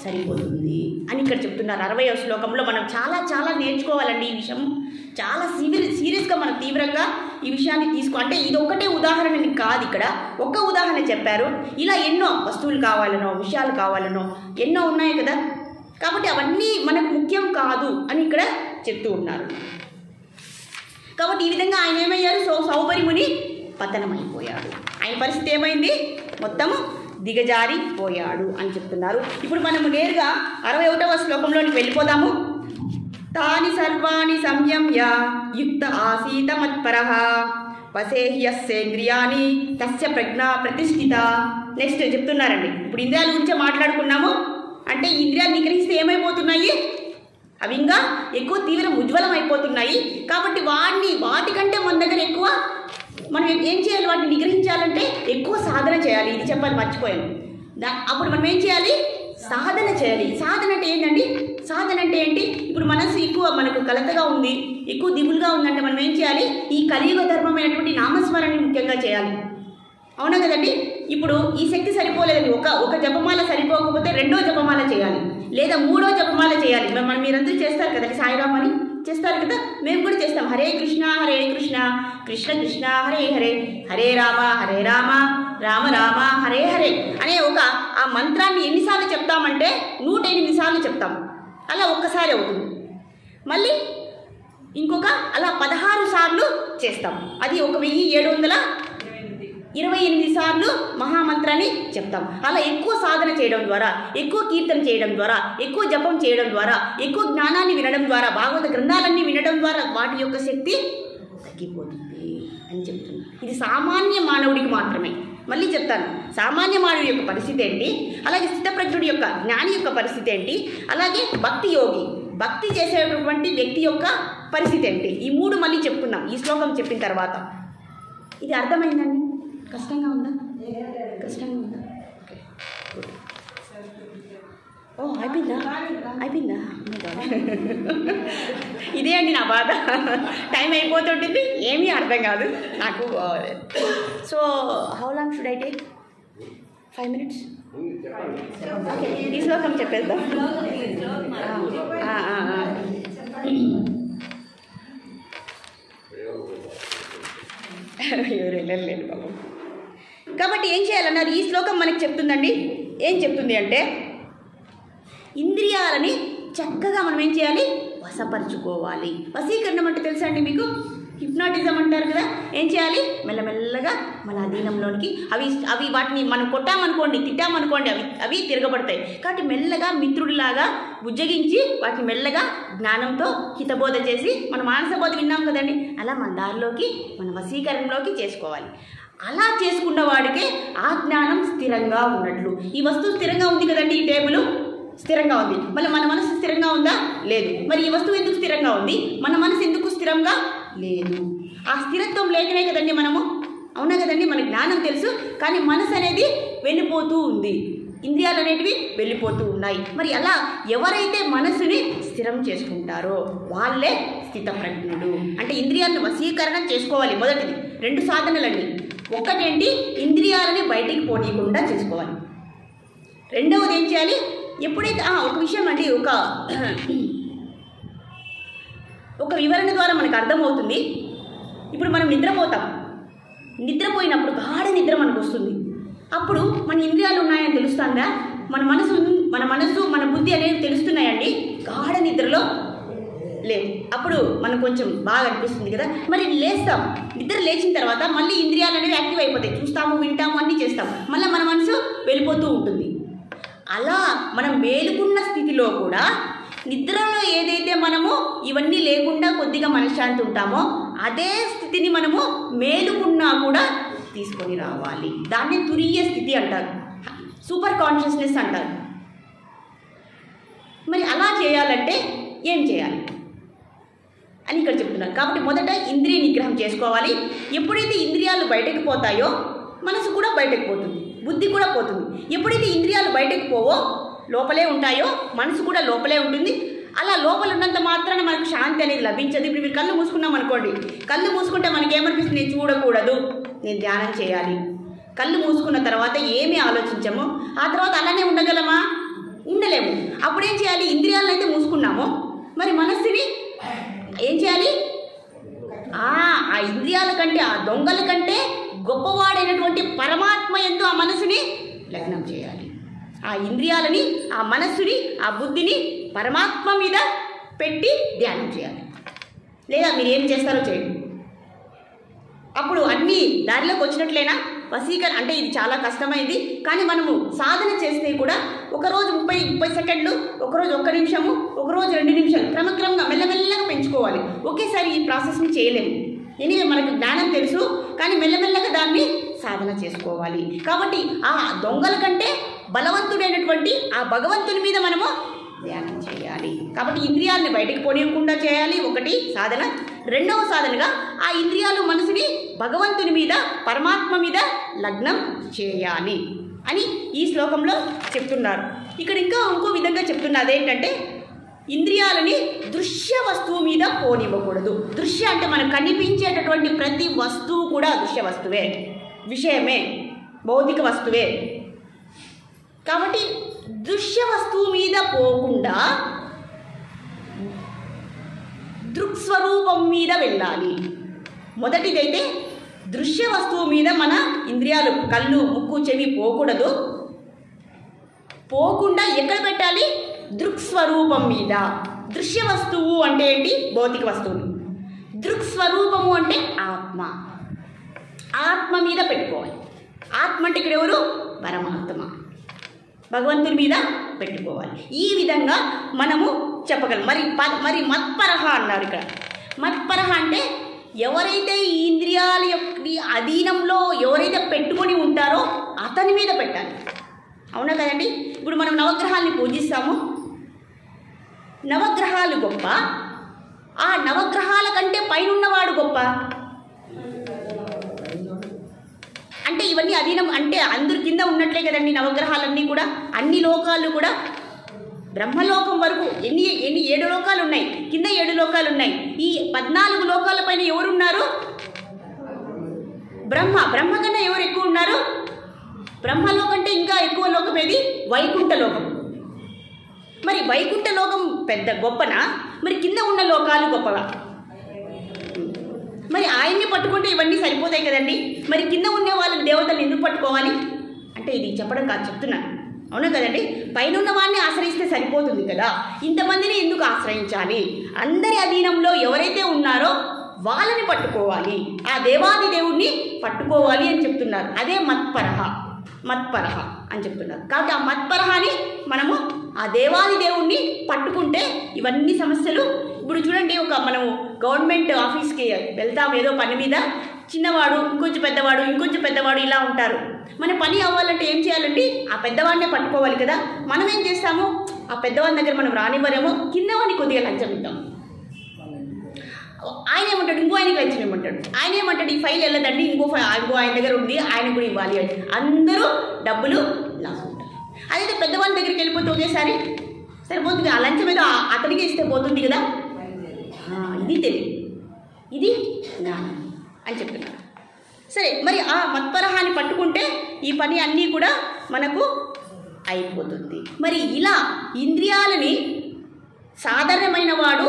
సరిపోతుంది అని ఇక్కడ చెప్తున్నారు. 60వ శ్లోకంలో మనం చాలా చాలా నేర్చుకోవాలండి. ఈ విషయం చాలా సీరియస్గా మనం తీవ్రంగా ఈ విషయాన్ని అంటే ఇది ఒక్కటే ఉదాహరణ కాదు, ఇక్కడ ఒక్క ఉదాహరణ చెప్పారు. ఇలా ఎన్నో వస్తువులు కావాలనో విషయాలు కావాలనో ఎన్నో ఉన్నాయి కదా. కాబట్టి అవన్నీ మనకు ముఖ్యం కాదు అని ఇక్కడ చెప్తూ ఉన్నారు. కాబట్టి ఈ విధంగా ఆయన ఏమయ్యారు? సౌపరిముని పతనమైపోయాడు. ఆయన పరిస్థితి ఏమైంది? మొత్తము దిగజారిపోయాడు అని చెప్తున్నారు. ఇప్పుడు మనము నేరుగా 61వ శ్లోకంలోనికి వెళ్ళిపోదాము. తాని సర్వాణి సంయమ్య యుక్త ఆసీత మత్పరః వసేహ్యస్సేంద్రియాని తస్య ప్రజ్ఞా ప్రతిష్ఠిత. నెక్స్ట్ చెప్తున్నారండి. ఇప్పుడు ఇంద్రియాల గురించే మాట్లాడుకున్నాము. అంటే ఇంద్రియాలు నిగ్రహిస్తే ఏమైపోతున్నాయి? అవి ఇంకా ఎక్కువ తీవ్రం ఉజ్వలం అయిపోతున్నాయి. కాబట్టి వాటికంటే మన దగ్గర ఎక్కువ మనం ఏం చేయాలి? వాటిని నిగ్రహించాలంటే ఎక్కువ సాధన చేయాలి. ఇది చెప్పాలి, మర్చిపోయాను. అప్పుడు మనం ఏం చేయాలి? సాధన చేయాలి. సాధన అంటే ఏంటండి? సాధన అంటే ఏంటి? ఇప్పుడు మనసు ఎక్కువ మనకు కలతగా ఉంది, ఎక్కువ దిగులుగా ఉందంటే మనం ఏం చేయాలి? ఈ కలియుగ ధర్మమైనటువంటి నామస్మరణని ముఖ్యంగా చేయాలి. అవునా కదండి? ఇప్పుడు ఈ శక్తి సరిపోలేదండి. ఒక జపమాల సరిపోకపోతే 2వ జపమాల చేయాలి, లేదా 3వ జపమాల చేయాలి. మీరందరూ చేస్తారు కదండి, సాయిరామ్ అని చేస్తారు కదా, మేము కూడా చేస్తాం. హరే కృష్ణ కృష్ణ కృష్ణ హరే హరే, హరే రామ రామ రామ హరే హరే అనే ఆ మంత్రాన్ని ఎన్నిసార్లు చెప్తామంటే 108 సార్లు చెప్తాం. అలా ఒక్కసారి అవుతుంది. మళ్ళీ ఇంకొక అలా 16 సార్లు చేస్తాం. అది 1728 సార్లు మహామంత్రాన్ని చెప్తాం. అలా ఎక్కువ సాధన చేయడం ద్వారా, ఎక్కువ కీర్తన చేయడం ద్వారా, ఎక్కువ జపం చేయడం ద్వారా, ఎక్కువ జ్ఞానాన్ని వినడం ద్వారా, భాగవత గ్రంథాలన్నీ వినడం ద్వారా వాటి యొక్క శక్తి తగ్గిపోతుంది అని చెప్తున్నారు. ఇది సామాన్య మానవుడికి మాత్రమే. మళ్ళీ చెప్తాను, సామాన్య మానవుడి యొక్క పరిస్థితి ఏంటి, అలాగే స్థితప్రజ్ఞుడి యొక్క జ్ఞాని యొక్క పరిస్థితి ఏంటి, అలాగే భక్తి యోగి భక్తి చేసేటటువంటి వ్యక్తి యొక్క పరిస్థితి ఏంటి, ఈ 3 మళ్ళీ చెప్పుకున్నాం ఈ శ్లోకం చెప్పిన తర్వాత. ఇది అర్థమైందండి? కష్టంగా ఉందా? కష్టంగా ఉందా? ఓ అయిపోయిందా? ఇదే అండి నా బాధ. టైం అయిపోతుంటుంది, ఏమీ అర్థం కాదు నాకు. So how long should I take? 5 minutes? Okay, ఈ శ్లోకం చెప్పేద్దాం. ఎవరు వెళ్ళలేదు బాబు. కాబట్టి ఏం చేయాలన్నారు? ఈ శ్లోకం మనకి చెప్తుందండి. ఏం చెప్తుంది అంటే ఇంద్రియాలని చక్కగా మనం ఏం చేయాలి? వశపరుచుకోవాలి. వశీకరణం అంటే తెలుసా అండి మీకు? హిప్నాటిజం అంటారు కదా. ఏం చేయాలి? మెల్లమెల్లగా మన అధీనంలోనికి అవి వాటిని మనం కొట్టామనుకోండి, తిట్టామనుకోండి, అవి తిరగబడతాయి. కాబట్టి మెల్లగా మిత్రుడిలాగా బుజ్జగించి వాటిని మెల్లగా జ్ఞానంతో హితబోధ చేసి, మన మానసబోధ విన్నాం కదండి, అలా మన దారిలోకి, మన వశీకరణలోకి చేసుకోవాలి. అలా చేసుకున్న వాడికే ఆ జ్ఞానం స్థిరంగా ఉన్నట్లు. ఈ వస్తువు స్థిరంగా ఉంది కదండి, ఈ టేబుల్ స్థిరంగా ఉంది. మళ్ళీ మన మనసు స్థిరంగా ఉందా? లేదు. మరి ఈ వస్తువు ఎందుకు స్థిరంగా ఉంది? మన మనసు ఎందుకు స్థిరంగా లేదు? ఆ స్థిరత్వం లేకనే కదండి మనము, అవునా కదండి? మన జ్ఞానం తెలుసు, కానీ మనసు అనేది వెళ్ళిపోతూ ఉంది, ఇంద్రియాలు అనేటివి వెళ్ళిపోతూ ఉన్నాయి. మరి అలా ఎవరైతే మనసుని స్థిరం చేసుకుంటారో వాళ్ళే స్థితప్రజ్ఞుడు. అంటే ఇంద్రియాలను వశీకరణ చేసుకోవాలి. మొదటిది 2 సాధనలండి. ఒకటేంటి? ఇంద్రియాలని బయటికి పోనీయకుండా చేసుకోవాలి. రెండవది ఏం చేయాలి? ఎప్పుడైతే ఒక విషయం అండి, ఒక వివరణ ద్వారా మనకు అర్థమవుతుంది. ఇప్పుడు మనం నిద్రపోయినప్పుడు గాఢ నిద్ర మనకు వస్తుంది. అప్పుడు మన ఇంద్రియాలు ఉన్నాయని తెలుస్తుందా? మన మనసు మన బుద్ధి అనేవి తెలుస్తున్నాయండి. గాఢ నిద్రలో లేదు. అప్పుడు మనకు కొంచెం బాగా అనిపిస్తుంది కదా. మరి లేస్తాం, నిద్ర లేచిన తర్వాత మళ్ళీ ఇంద్రియాలు అనేవి యాక్టివ్ అయిపోతాయి. చూస్తాము, వింటాము, అన్నీ చేస్తాం. మళ్ళీ మన మనసు వెళ్ళిపోతూ ఉంటుంది. అలా మనం మేలుకున్న స్థితిలో కూడా నిద్రలో ఏదైతే మనము ఇవన్నీ లేకుండా కొద్దిగా మనశ్శాంతి ఉంటామో అదే స్థితిని మనము మేలుకున్నా కూడా తీసుకొని రావాలి. దాన్ని తురీయ స్థితి అంటారు, సూపర్ కాన్షియస్నెస్ అంటారు. మరి అలా చేయాలంటే ఏం చేయాలి అని ఇక్కడ చెప్తున్నారు. కాబట్టి మొదట ఇంద్రియ నిగ్రహం చేసుకోవాలి. ఎప్పుడైతే ఇంద్రియాలు బయటకు పోతాయో మనసు కూడా బయటకు పోతుంది, బుద్ధి కూడా పోతుంది. ఎప్పుడైతే ఇంద్రియాలు బయటకు పోవో లోపలే ఉంటాయో మనసు కూడా లోపలే ఉంటుంది. అలా లోపల ఉన్నంత మాత్రాన మనకు శాంతి అనేది లభించదు. ఇప్పుడు మీరు కళ్ళు మూసుకున్నాం అనుకోండి, కళ్ళు మూసుకుంటే మనకేమనిపిస్తుంది? నేను చూడకూడదు, నేను ధ్యానం చేయాలి. కళ్ళు మూసుకున్న తర్వాత ఏమీ ఆలోచించము, ఆ తర్వాత అలానే ఉండగలమా? ఉండలేము. అప్పుడేం చేయాలి? ఇంద్రియాలను అయితే మూసుకున్నాము, మరి మనస్సుని ఏం చేయాలి? ఆ ఇంద్రియాల కంటే, ఆ దొంగల కంటే గొప్పవాడైనటువంటి పరమాత్మ యందు ఆ మనసుని లగ్నం చేయాలి. ఆ ఇంద్రియాలని, ఆ మనస్సుని, ఆ బుద్ధిని పరమాత్మ మీద పెట్టి ధ్యానం చేయాలి. లేదా మీరు ఏం చేస్తారో చేయండి, అప్పుడు అన్నీ దారిలోకి వచ్చినట్లేనా? వశీకరణ అంటే ఇది చాలా కష్టమైంది, కానీ మనము సాధన చేస్తే కూడా ఒకరోజు 30 సెకండ్లు, ఒకరోజు 1 నిమిషము, ఒకరోజు 2 నిమిషాలు, క్రమక్రమంగా మెల్లమెల్లగా పెంచుకోవాలి. ఒకేసారి ఈ ప్రాసెస్ని చేయలేము. ఎనివే మనకు జ్ఞానం తెలుసు, కానీ మెల్లమెల్లగా దాన్ని సాధన చేసుకోవాలి. కాబట్టి ఆ దొంగల కంటే బలవంతుడైనటువంటి ఆ భగవంతుని మీద మనము ధ్యానం చేయాలి. కాబట్టి ఇంద్రియాలని బయటికి పోనీయకుండా చేయాలి, ఒకటి సాధన. రెండవ సాధనగా ఆ ఇంద్రియాలు మనసుని భగవంతుని మీద, పరమాత్మ మీద లగ్నం చేయాలి అని ఈ శ్లోకంలో చెప్తున్నారు. ఇక్కడ ఇంకో విధంగా చెప్తున్నారు. అదేంటంటే ఇంద్రియాలని దృశ్య వస్తువు మీద పోనివ్వకూడదు. దృశ్య అంటే మనకు కనిపించేటటువంటి ప్రతి వస్తువు కూడా దృశ్య వస్తువే, విషయమే, భౌతిక వస్తువే. కాబట్టి దృశ్య వస్తువు మీద పోకుండా దృక్స్వరూపం మీద వెళ్ళాలి. మొదటిదైతే దృశ్య వస్తువు మీద మన ఇంద్రియాలు, కళ్ళు, ముక్కు, చెవి పోకూడదు. పోకుండా ఎక్కడ పెట్టాలి? దృక్స్వరూపం మీద. దృశ్య వస్తువు అంటే ఏంటి? భౌతిక వస్తువులు. దృక్స్వరూపము అంటే ఆత్మ. ఆత్మ మీద పెట్టుకోవాలి. ఆత్మ అంటే ఇక్కడ ఎవరు? పరమాత్మ, భగవంతుని మీద పెట్టుకోవాలి. ఈ విధంగా మనము చెప్పగలం. మరి మత్పరహ అన్నారు ఇక్కడ. మత్పరహ అంటే ఎవరైతే ఈ ఇంద్రియాల యొక్క అధీనంలో ఎవరైతే పెట్టుకొని ఉంటారో అతని మీద పెట్టాలి. అవునా కదండి? ఇప్పుడు మనం నవగ్రహాలని పూజిస్తాము. నవగ్రహాలు గొప్ప, ఆ నవగ్రహాల కంటే పైనున్నవాడు గొప్ప. అంటే ఇవన్నీ అధీనం అంటే అందరి కింద ఉన్నట్లే కదండి నవగ్రహాలన్నీ కూడా. అన్ని లోకాలు కూడా బ్రహ్మలోకం వరకు ఎన్ని 7 లోకాలు ఉన్నాయి, కింద 7 లోకాలు ఉన్నాయి. ఈ 14 లోకాల పైన ఎవరున్నారు? బ్రహ్మ కన్నా ఎవరు ఎక్కువ ఉన్నారు? బ్రహ్మలోకం కంటే ఇంకా ఎక్కువ లోకం ఏది? వైకుంఠ లోకం. మరి వైకుంఠ లోకం పెద్ద గొప్పనా? మరి కింద ఉన్న లోకాలు గొప్పగా? మరి ఆయన్ని పట్టుకుంటే ఇవన్నీ సరిపోతాయి కదండి. మరి కింద ఉండే వాళ్ళని, దేవతలు ఎందుకు పట్టుకోవాలి అంటే ఇది చెప్పడం కాదు, చెప్తున్నాను. అవునా కదండి? పైన ఉన్న వాడిని ఆశ్రయిస్తే సరిపోతుంది కదా, ఇంతమందిని ఎందుకు ఆశ్రయించాలి? అందరి అధీనంలో ఎవరైతే ఉన్నారో వాళ్ళని పట్టుకోవాలి, ఆ దేవాది దేవుణ్ణి పట్టుకోవాలి అని చెప్తున్నారు. అదే మత్పరహ అని చెప్తున్నారు. కాబట్టి ఆ మత్పరహాని మనము ఆ దేవాది దేవుణ్ణి పట్టుకుంటే ఇవన్నీ సమస్యలు. ఇప్పుడు చూడండి, మనము గవర్నమెంట్ ఆఫీస్కి వెళ్తాం ఏదో పని మీద, చిన్నవాడు, ఇంకొంచెం పెద్దవాడు ఇలా ఉంటారు. మన పని అవ్వాలంటే ఏం చేయాలండి? ఆ పెద్దవాడినే పట్టుకోవాలి కదా. మనం ఏం చేస్తాము? ఆ పెద్దవాడి దగ్గర మనం రానివ్వరేమో, కింద వాడిని కొద్దిగా లంచం ఇద్దాం. ఆయన ఏమంటాడు? ఇంకో ఆయనకి లంచం ఇవ్వమంటాడు. ఆయన ఏమంటాడు? ఈ ఫైల్ వెళ్ళదండి, ఇంకో ఆయన దగ్గర ఉంది, ఆయన కూడా ఇవ్వాలి అని అందరూ డబ్బులు లాసుకుంటారు. అదైతే పెద్దవాళ్ళ దగ్గరికి వెళ్ళిపోతే ఒకేసారి సరిపోతుంది, ఆ లంచం మీద అతనికి ఇస్తే పోతుంది కదా. ఇది తెలియదు, ఇది జ్ఞానం అని చెప్తున్నారు. సరే, మరి ఆ మత్పరహాన్ని పట్టుకుంటే ఈ పని అన్నీ కూడా మనకు అయిపోతుంది. మరి ఇలా ఇంద్రియాలని సాధారణమైన వాడు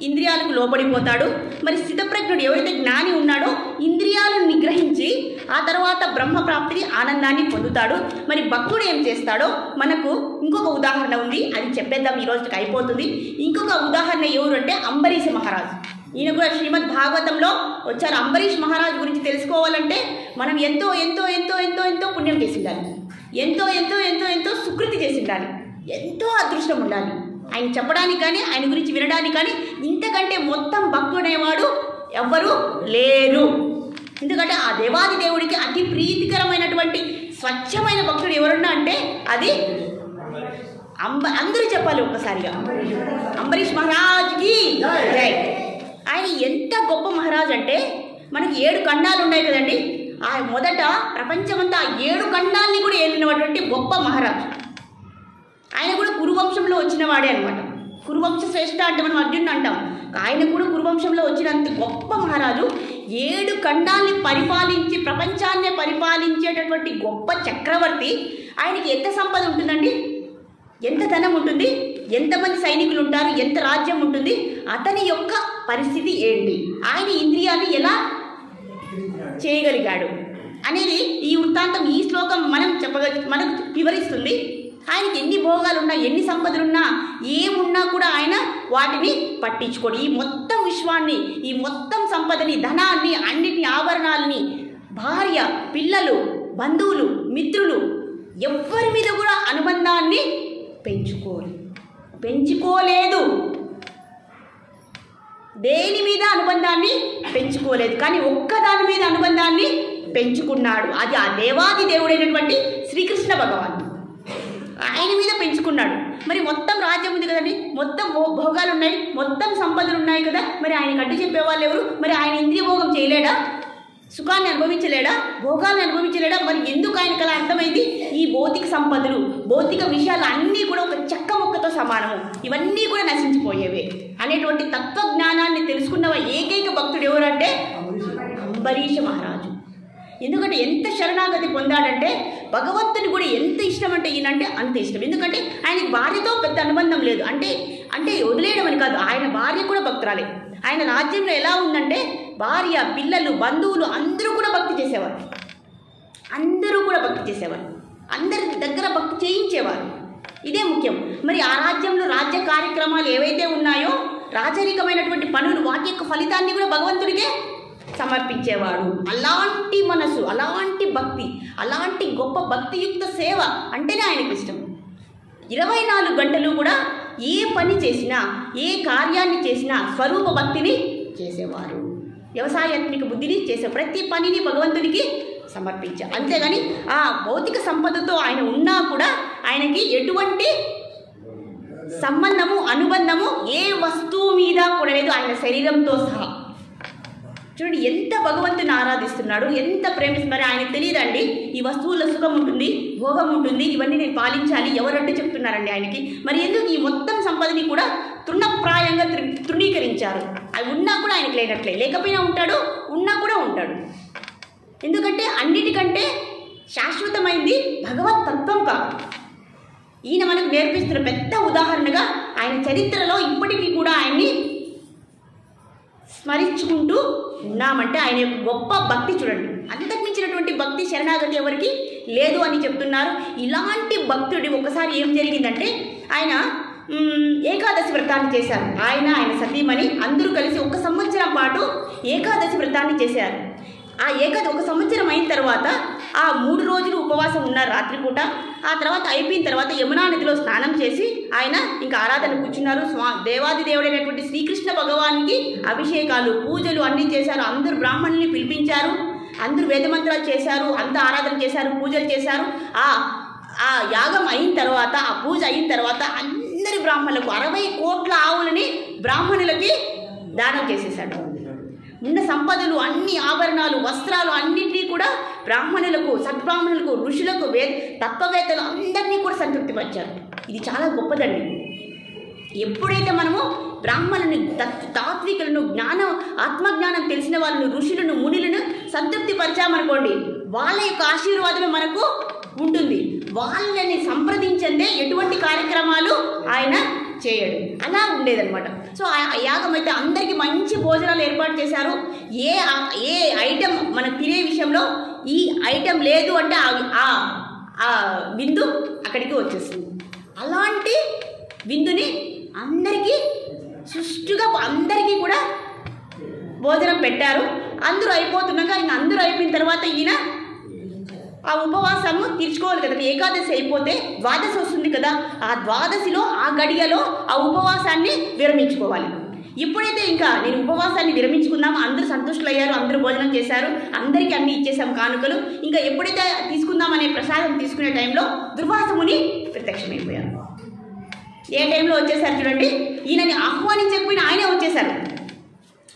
ఇంద్రియాలకు లోబడిపోతాడు. మరి స్థితప్రజ్ఞుడు ఎవరైతే జ్ఞాని ఉన్నాడో ఇంద్రియాలను నిగ్రహించి ఆ తర్వాత బ్రహ్మప్రాప్తిని, ఆనందాన్ని పొందుతాడు. మరి భక్తుడు ఏం చేస్తాడో మనకు ఇంకొక ఉదాహరణ ఉంది, అది చెప్పేద్దాం, ఈ రోజుకి అయిపోతుంది. ఇంకొక ఉదాహరణ ఎవరు అంటే అంబరీష్ మహారాజు. ఈయన కూడా శ్రీమద్ భాగవతంలో వచ్చారు. అంబరీష్ మహారాజు గురించి తెలుసుకోవాలంటే మనం ఎంతో ఎంతో ఎంతో ఎంతో ఎంతో పుణ్యం చేసి ఉండాలి, ఎంతో ఎంతో ఎంతో ఎంతో సుకృతి చేసి ఉండాలి, ఎంతో అదృష్టం ఉండాలి ఆయన చెప్పడానికి కానీ, ఆయన గురించి వినడానికి కానీ. ఇంతకంటే మొత్తం భక్తుడనేవాడు ఎవ్వరూ లేరు. ఎందుకంటే ఆ దేవాది దేవుడికి అతి ప్రీతికరమైనటువంటి స్వచ్ఛమైన భక్తుడు ఎవరున్నా అంటే అది అందరూ చెప్పాలి ఒక్కసారిగా, అంబరీష్ మహారాజ్కి జై. ఆయన ఎంత గొప్ప మహారాజ్ అంటే మనకి 7 ఖండాలు ఉన్నాయి కదండి. ఆ మొదట ప్రపంచమంతా 7 ఖండాలని కూడా ఏలినటువంటి గొప్ప మహారాజు. ఆయన కూడా కురువంశంలో వచ్చిన వాడే అనమాట. కురువంశ శ్రేష్ఠ అంటే మనం అర్జునుడు అంటాం. ఆయన కూడా కురువంశంలో వచ్చినంత గొప్ప మహారాజు, 7 ఖండాల్ని పరిపాలించి ప్రపంచాన్నే పరిపాలించేటటువంటి గొప్ప చక్రవర్తి. ఆయనకి ఎంత సంపద ఉంటుందండి, ఎంత ధనం ఉంటుంది, ఎంతమంది సైనికులు ఉంటారు, ఎంత రాజ్యం ఉంటుంది, అతని యొక్క పరిస్థితి ఏంటి, ఆయన ఇంద్రియాన్ని ఎలా చేయగలిగాడు అనేది ఈ వృత్తాంతం, ఈ శ్లోకం మనకు వివరిస్తుంది. ఆయనకి ఎన్ని భోగాలున్నా, ఎన్ని సంపదలున్నా, ఏమున్నా కూడా ఆయన వాటిని పట్టించుకోడు. ఈ మొత్తం విశ్వాన్ని, ఈ మొత్తం సంపదని, ధనాన్ని, అన్నిటిని, ఆభరణాలని, భార్య, పిల్లలు, బంధువులు, మిత్రులు, ఎవ్వరి మీద కూడా అనుబంధాన్ని పెంచుకోలేదు. దేని మీద అనుబంధాన్ని పెంచుకోలేదు, కానీ ఒక్కదాని మీద అనుబంధాన్ని పెంచుకున్నాడు. అది ఆ దేవాది దేవుడైనటువంటి శ్రీకృష్ణ భగవాన్, ఆయన మీద పెంచుకున్నాడు. మరి మొత్తం రాజ్యం ఉంది కదండి, మొత్తం భోగాలు ఉన్నాయి, మొత్తం సంపదలు ఉన్నాయి కదా, మరి ఆయనకు అడ్డు చెప్పేవాళ్ళు ఎవరు? మరి ఆయన ఇంద్రియ భోగం చేయలేడా? సుఖాన్ని అనుభవించలేడా? భోగాన్ని అనుభవించలేడా? మరి ఎందుకు ఆయనకు అలా అర్థమైంది? ఈ భౌతిక సంపదలు, భౌతిక విషయాలు అన్నీ కూడా ఒక చెక్క ముక్కతో సమానము, ఇవన్నీ కూడా నశించిపోయేవే అనేటువంటి తత్వజ్ఞానాన్ని తెలుసుకున్న ఏకైక భక్తుడు ఎవరంటే అంబరీష మహారాజు. ఎందుకంటే ఎంత శరణాగతి పొందాడంటే, భగవంతుని కూడా ఎంత ఇష్టం అంటే ఈయనంటే అంత ఇష్టం. ఎందుకంటే ఆయనకి భార్యతో పెద్ద అనుబంధం లేదు, అంటే వదిలేయడం అని కాదు, ఆయన భార్య కూడా భక్తురాలే. ఆయన రాజ్యంలో ఎలా ఉందంటే, భార్య, పిల్లలు, బంధువులు అందరూ కూడా భక్తి చేసేవారు, అందరి దగ్గర భక్తి చేయించేవారు. ఇదే ముఖ్యం. మరి ఆ రాజ్యంలో రాజ్య కార్యక్రమాలు ఏవైతే ఉన్నాయో, రాజరికమైనటువంటి పనులు, వాటి యొక్క ఫలితాన్ని కూడా భగవంతుడికే సమర్పించేవాడు. అలాంటి మనసు, అలాంటి భక్తి, అలాంటి గొప్ప భక్తియుక్త సేవ అంటేనే ఆయనకు ఇష్టం. 24 గంటలు కూడా ఏ పని చేసినా, ఏ కార్యాన్ని చేసినా స్వరూప భక్తిని చేసేవారు. వ్యవసాయాత్మిక బుద్ధిని చేసే ప్రతి పనిని భగవంతుడికి సమర్పించారు. అంతేగాని ఆ భౌతిక సంపదతో ఆయన ఉన్నా కూడా ఆయనకి ఎటువంటి సంబంధము, అనుబంధము ఏ వస్తువు మీద కూడా లేదు, ఆయన శరీరంతో సహా. చూడండి ఎంత భగవంతుని ఆరాధిస్తున్నాడు, ఎంత ప్రేమిస్తున్నారు. ఆయనకు తెలియదండి ఈ వస్తువుల్లో సుఖం ఉంటుంది, భోగం ఉంటుంది, ఇవన్నీ నేను పాలించాలి, ఎవరంటే చెప్తున్నారండి ఆయనకి. మరి ఎందుకు ఈ మొత్తం సంపదని కూడా తృణప్రాయంగా తృణీకరించారు? అవి ఉన్నా కూడా ఆయనకు లేనట్లే, లేకపోయినా ఉంటాడు, ఉన్నా కూడా ఉంటాడు. ఎందుకంటే అన్నిటికంటే శాశ్వతమైంది భగవత్ తత్వం కాదు. ఈయన మనకు నేర్పిస్తున్న పెద్ద ఉదాహరణగా ఆయన చరిత్రలో ఇప్పటికీ కూడా ఆయన్ని స్మరించుకుంటూ ఉన్నామంటే ఆయన యొక్క గొప్ప భక్తి చూడండి. అంతకు మించినటువంటి భక్తి, శరణాగతి ఎవరికి లేదు అని చెప్తున్నారు. ఇలాంటి భక్తుడి ఒకసారి ఏం జరిగిందంటే, ఆయన ఏకాదశి వ్రతాన్ని చేశారు. ఆయన సతీమణి అందరూ కలిసి 1 సంవత్సరం పాటు ఏకాదశి వ్రతాన్ని చేశారు. ఆ 1 సంవత్సరం అయిన తర్వాత ఆ 3 రోజులు ఉపవాసం ఉన్నారు రాత్రిపూట. ఆ తర్వాత అయిపోయిన తర్వాత యమునా నదిలో స్నానం చేసి ఆయన ఇంకా ఆరాధన కూర్చున్నారు. దేవాది దేవుడైనటువంటి శ్రీకృష్ణ భగవానికి అభిషేకాలు, పూజలు అన్నీ చేశారు. అందరూ బ్రాహ్మణుల్ని పిలిపించారు, అందరూ వేదమంత్రాలు చేశారు, అంతా ఆరాధన చేశారు, పూజలు చేశారు. ఆ యాగం అయిన తర్వాత, ఆ పూజ అయిన తర్వాత అందరి బ్రాహ్మణులకు 60 కోట్ల ఆవులని బ్రాహ్మణులకి దానం చేసేశాడు. ఉన్న సంపదలు, అన్ని ఆభరణాలు, వస్త్రాలు అన్నింటినీ కూడా బ్రాహ్మణులకు, సద్బ్రాహ్మణులకు, ఋషులకు, తత్వవేత్తలు అందరినీ కూడా సంతృప్తిపరిచారు. ఇది చాలా గొప్పదండి. ఎప్పుడైతే మనము బ్రాహ్మణుని, తాత్వికులను, ఆత్మజ్ఞానం తెలిసిన వాళ్ళను, ఋషులను, మునులను సంతృప్తి పరిచామనుకోండి, వాళ్ళ యొక్క ఆశీర్వాదమే మనకు ఉంటుంది. వాళ్ళని సంప్రదించందే ఎటువంటి కార్యక్రమాలు ఆయన చేయడు. అలా ఉండేదన్నమాట. సో ఆ యాగం అయితే అందరికీ మంచి భోజనాలు ఏర్పాటు చేశారు. ఏ ఐటెం మనం తినే విషయంలో ఈ ఐటెం లేదు అంటే ఆ విందు అక్కడికి వచ్చేస్తుంది. అలాంటి విందుని అందరికీ సుష్టుగా అందరికీ కూడా భోజనం పెట్టారు. అందరూ అయిపోతున్నాక అందరూ అయిపోయిన తర్వాత ఈయన ఆ ఉపవాసము తీర్చుకోవాలి కదా. ఏకాదశి అయిపోతే ద్వాదశి వస్తుంది కదా, ఆ ద్వాదశిలో, ఆ గడియలో ఆ ఉపవాసాన్ని విరమించుకోవాలి. ఎప్పుడైతే ఇంకా నేను ఉపవాసాన్ని విరమించుకుందామో, అందరూ సంతుష్టులయ్యారు, అందరూ భోజనం చేశారు, అందరికీ అన్ని ఇచ్చేసాం కానుకలు. ఇంకా ఎప్పుడైతే తీసుకుందామనే ప్రసాదం తీసుకునే టైంలో దుర్వాసముని ప్రత్యక్షమైపోయారు. ఏ టైంలో వచ్చేసారు చూడండి, ఈయనని ఆహ్వానించకపోయినా ఆయనే వచ్చేసారు.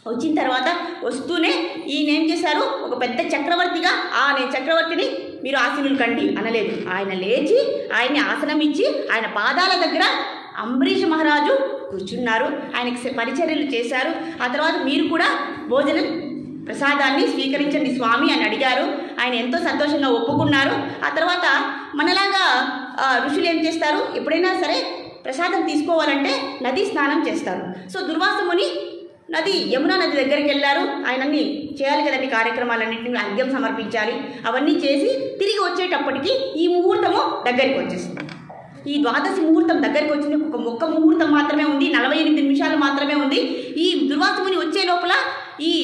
వచ్చిన తర్వాత వస్తూనే ఈయన ఏం చేశారు, ఒక పెద్ద చక్రవర్తిగా నేను చక్రవర్తిని, మీరు ఆసీనులు కండి అనలేదు. ఆయన లేచి ఆయన్ని ఆసనం ఇచ్చి ఆయన పాదాల దగ్గర అంబరీష్ మహారాజు కూర్చున్నారు. ఆయనకి పరిచర్యలు చేశారు. ఆ తర్వాత మీరు కూడా భోజనం ప్రసాదాన్ని స్వీకరించండి స్వామి అని అడిగారు. ఆయన ఎంతో సంతోషంగా ఒప్పుకున్నారు. ఆ తర్వాత మనలాగా ఋషులు ఏం చేస్తారు, ఎప్పుడైనా సరే ప్రసాదం తీసుకోవాలంటే నదీ స్నానం చేస్తారు. సో దుర్వాస ముని యమునా నది దగ్గరికి వెళ్ళారు. ఆయనన్ని చేయాలి కదండి, కార్యక్రమాలన్నింటినీ అర్ఘ్యం సమర్పించాలి. అవన్నీ చేసి తిరిగి వచ్చేటప్పటికి ఈ ముహూర్తము దగ్గరికి వచ్చేసింది. ఈ ద్వాదశి ముహూర్తం దగ్గరికి వచ్చింది. ఒక్క ముహూర్తం మాత్రమే ఉంది, 48 నిమిషాలు మాత్రమే ఉంది. ఈ దుర్వాస ముని వచ్చే లోపల ఈ